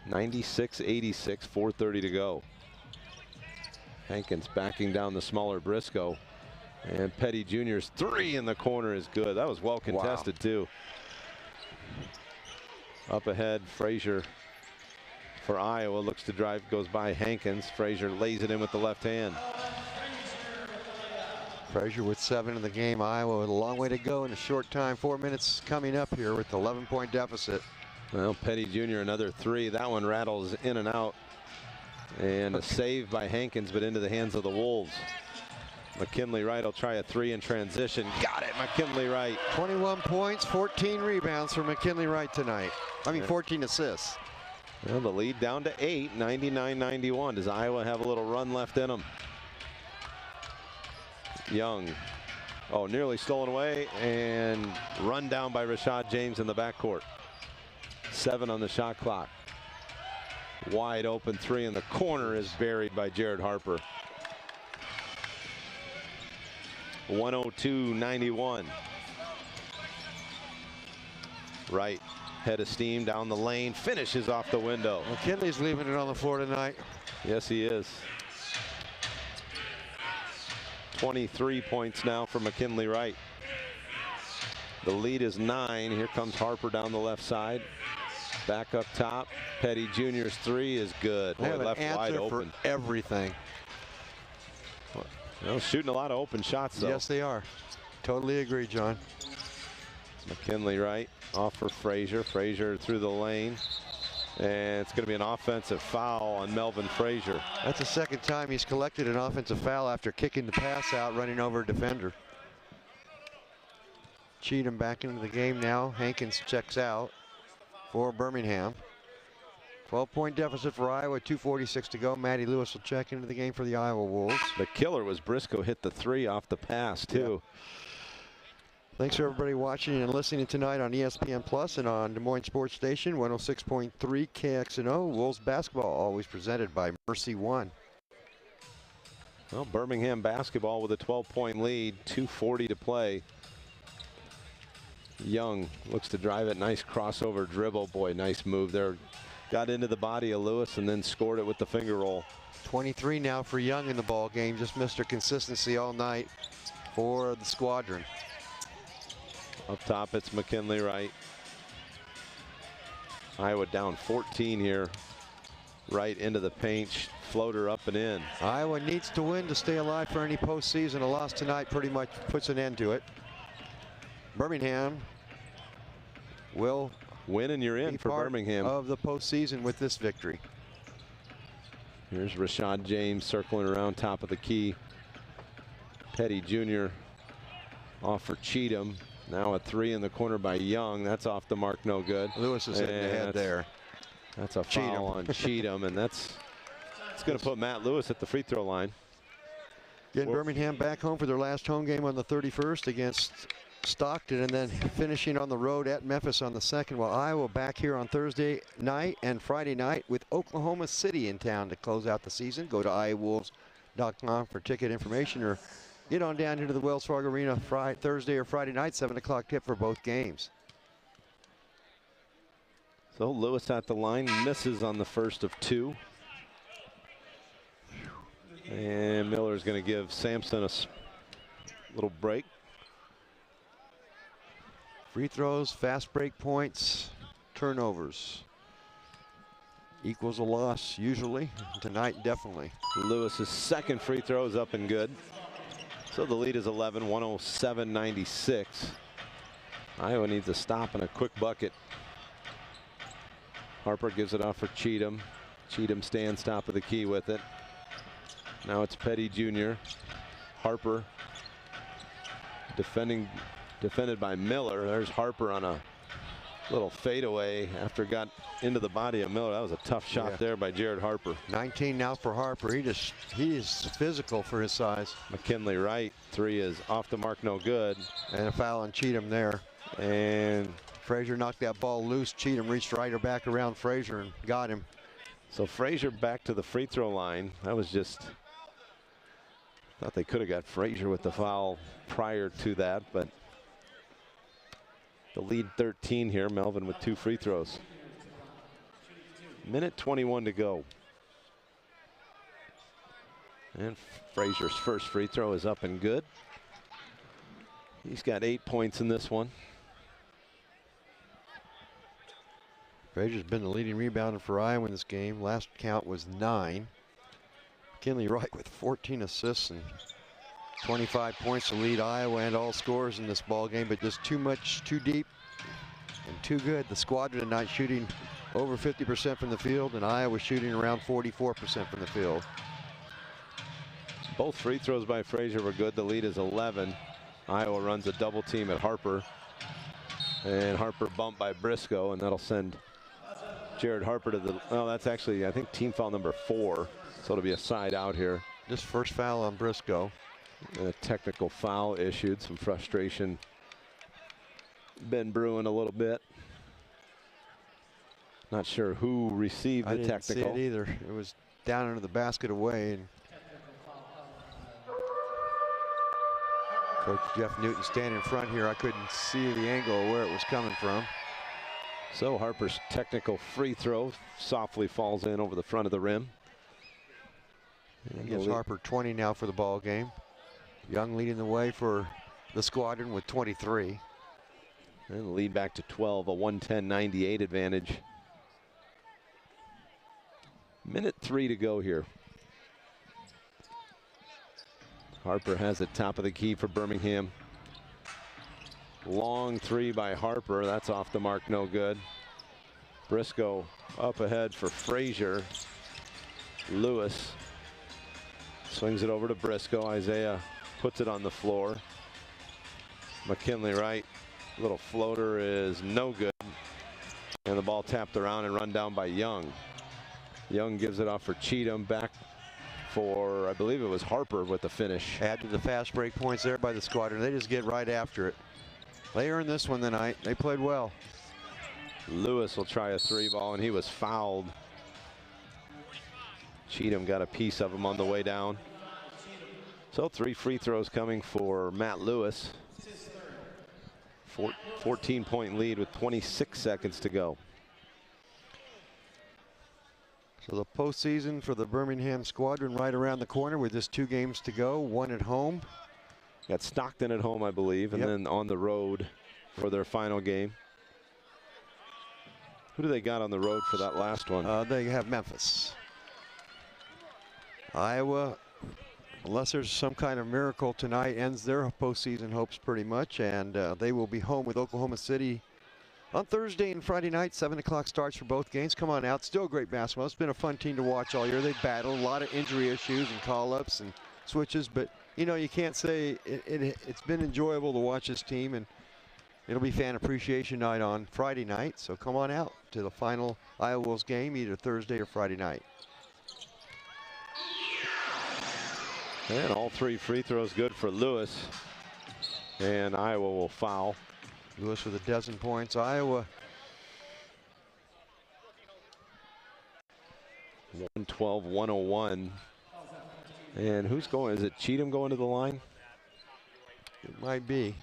96-86, 4:30 to go. Hankins backing down the smaller Briscoe. And Petty Jr.'s 3 in the corner is good. That was well contested, too. Up ahead, Frazier for Iowa. Looks to drive, goes by Hankins. Frazier lays it in with the left hand.
Frazier with 7 in the game. Iowa with a long way to go in a short time. 4 minutes coming up here with the 11-point deficit.
Well, Petty Jr. another 3. That one rattles in and out. And a save by Hankins, but into the hands of the Wolves. McKinley Wright will try a 3 in transition. Got it, McKinley Wright.
21 points, 14 rebounds for McKinley Wright tonight. 14 assists.
Well, the lead down to 8, 99-91. Does Iowa have a little run left in them? Young. Oh, nearly stolen away and run down by Rashad James in the backcourt. 7 on the shot clock. Wide open 3 in the corner is buried by Jared Harper. 102-91. Wright, head of steam down the lane, finishes off the window.
McKinley's leaving it on the floor tonight.
Yes, he is. 23 points now for McKinley Wright. The lead is 9. Here comes Harper down the left side. Back up top. Petty Jr.'s 3 is good.
They have
left
an
wide
answer
open.
for everything.
Well, shooting a lot of open shots, though.
Yes, they are. Totally agree, John.
McKinley Wright off for Frazier. Frazier through the lane. And it's going to be an offensive foul on Melvin Frazier.
That's the second time he's collected an offensive foul after kicking the pass out, running over a defender. Cheatham back into the game now. Hankins checks out for Birmingham. 12-point deficit for Iowa, 2:46 to go. Matty Lewis will check into the game for the Iowa Wolves.
The killer was Briscoe hit the 3 off the pass, too.
Yeah. Thanks for everybody watching and listening tonight on ESPN Plus and on Des Moines Sports Station 106.3 KXNO. Wolves basketball always presented by Mercy One.
Well, Birmingham basketball with a 12-point lead, 2:40 to play. Young looks to drive it. Nice crossover dribble. Boy, nice move there. Got into the body of Lewis and then scored it with the finger roll.
23 now for Young in the ball game. Just Mr. Consistency all night for the Squadron.
Up top, it's McKinley Wright. Iowa down 14 here. Right into the paint. Floater up and in.
Iowa needs to win to stay alive for any postseason. A loss tonight pretty much puts an end to it. Birmingham will
win and you're in for Birmingham
of the postseason with this victory.
Here's Rashad James circling around top of the key. Petty Jr. off for Cheatham. Now a 3 in the corner by Young. That's off the mark, no good.
Lewis is hitting the head there.
That's a foul on Cheatham, and it's going to put Matt Lewis at the free throw line.
Getting Birmingham back home for their last home game on the 31st against Stockton, and then finishing on the road at Memphis on the 2nd, while Iowa back here on Thursday night and Friday night with Oklahoma City in town to close out the season. Go to iowolves.com for ticket information or get on down into the Wells Fargo Arena Thursday or Friday night, 7 o'clock tip for both games.
So Lewis at the line, misses on the first of 2. And Miller's going to give Sampson a little break.
Free throws, fast break points, turnovers. Equals a loss usually. Tonight, definitely.
Lewis's second free throw is up and good. So the lead is 11, 107-96. Iowa needs a stop and a quick bucket. Harper gives it off for Cheatham. Cheatham stands top of the key with it. Now it's Petty Jr. Harper defended by Miller. There's Harper on a little fadeaway after it got into the body of Miller. That was a tough shot there by Jared Harper.
19 now for Harper. He is physical for his size.
McKinley Wright, 3 is off the mark, no good.
And a foul on Cheatham there. And Frazier knocked that ball loose. Cheatham reached right or back around Frazier and got him.
So Frazier back to the free throw line. That was just, thought they could have got Frazier with the foul prior to that, but the lead 13 here. Melvin with 2 free throws. Minute 21 to go. And Frazier's first free throw is up and good. He's got 8 points in this one.
Frazier's been the leading rebounder for Iowa in this game. Last count was 9. McKinley Wright with 14 assists and 25 points to lead Iowa and all scorers in this ball game, but just too much, too deep, and too good. The Squadron tonight shooting over 50% from the field, and Iowa shooting around 44% from the field.
Both free throws by Frazier were good. The lead is 11. Iowa runs a double team at Harper, and Harper bumped by Briscoe, and that'll send Jared Harper to the, oh, that's actually, I think, team foul number 4. So it'll be a side out here.
Just first foul on Briscoe.
And a technical foul issued. Some frustration been brewing a little bit. Not sure who received the technical.
I didn't see it either. It was down under the basket away. And Coach Jeff Newton standing in front here. I couldn't see the angle of where it was coming from.
So Harper's technical free throw softly falls in over the front of the rim.
And gives Harper 20 now for the ball game. Young leading the way for the Squadron with 23.
And the lead back to 12, a 110-98 advantage. Minute 3 to go here. Harper has it top of the key for Birmingham. Long 3 by Harper. That's off the mark, no good. Briscoe up ahead for Frazier. Lewis swings it over to Briscoe. Isaiah puts it on the floor. McKinley Wright, little floater is no good. And the ball tapped around and run down by Young. Young gives it off for Cheatham, back for, I believe it was Harper with the finish.
Add to the fast break points there by the Squadron. They just get right after it. They earned this one tonight. They played well.
Lewis will try a 3-ball, and he was fouled. Cheatham got a piece of him on the way down. So 3 free throws coming for Matt Lewis. 14-point lead with 26 seconds to go.
So the postseason for the Birmingham Squadron right around the corner with just 2 games to go, 1 at home.
Got Stockton at home, I believe, and then on the road for their final game. Who do they got on the road for that last one?
They have Memphis. Iowa, unless there's some kind of miracle tonight, ends their postseason hopes pretty much, and they will be home with Oklahoma City on Thursday and Friday night. 7 o'clock starts for both games. Come on out. Still great basketball. It's been a fun team to watch all year. They battled a lot of injury issues and call-ups and switches, but you know, you can't say it's been enjoyable to watch this team, and it'll be fan appreciation night on Friday night. So come on out to the final Iowa Wolves game, either Thursday or Friday night.
And all 3 free throws good for Lewis. And Iowa will foul.
Lewis with a dozen points. Iowa
112-101. And who's going? Is it Cheatham going to the line?
It might be.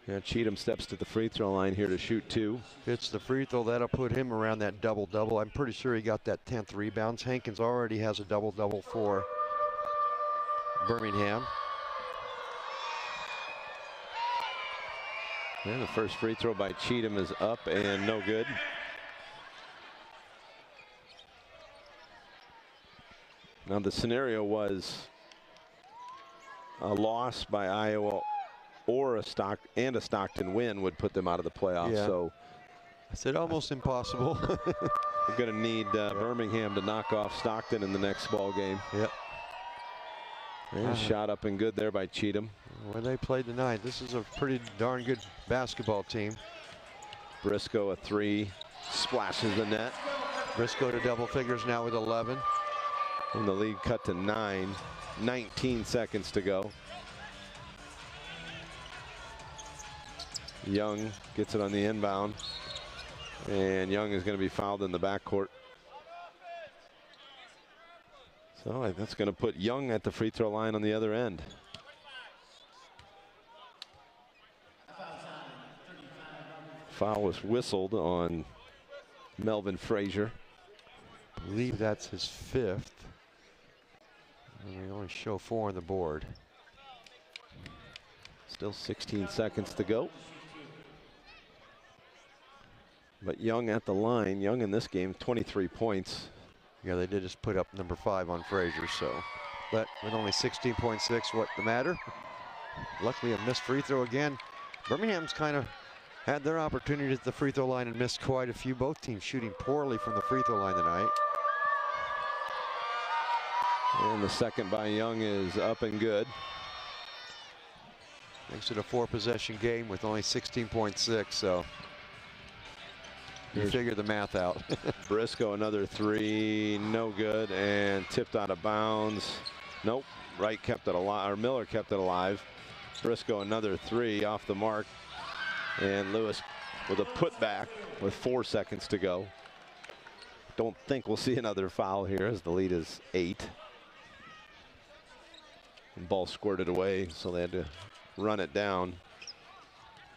Yeah, Cheatham steps to the free throw line here to shoot 2.
Hits the free throw. That'll put him around that double-double. I'm pretty sure he got that 10th rebound. Hankins already has a double-double for Birmingham.
And the first free throw by Cheatham is up and no good. Now the scenario was a loss by Iowa or a Stockton win would put them out of the playoffs.
Yeah.
So
I said almost impossible.
We're going to need Birmingham to knock off Stockton in the next ball game.
Yep.
And shot up and good there by Cheatham.
When they played tonight, this is a pretty darn good basketball team.
Briscoe a 3, splashes the net.
Briscoe to double figures now with 11.
And the lead cut to 9. 19 seconds to go. Young gets it on the inbound. And Young is going to be fouled in the backcourt. So that's going to put Young at the free throw line on the other end. Foul was whistled on Melvin Frazier.
I believe that's his 5th. And we only show 4 on the board.
Still 16 seconds to go. But Young at the line. Young in this game, 23 points.
Yeah, they did just put up number 5 on Frazier, so. But with only 16.6, what the matter? Luckily, a missed free throw again. Birmingham's kind of had their opportunities at the free throw line and missed quite a few. Both teams shooting poorly from the free throw line tonight.
And the second by Young is up and good.
Thanks to the 4-possession game with only 16.6, so you figure the math out.
Briscoe, another 3, no good, and tipped out of bounds. Nope, Wright kept it alive, or Miller kept it alive. Briscoe, another 3 off the mark, and Lewis with a putback with 4 seconds to go. Don't think we'll see another foul here as the lead is 8. And ball squirted away, so they had to run it down,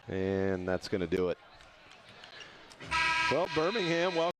and that's going to do it. Well, Birmingham, welcome.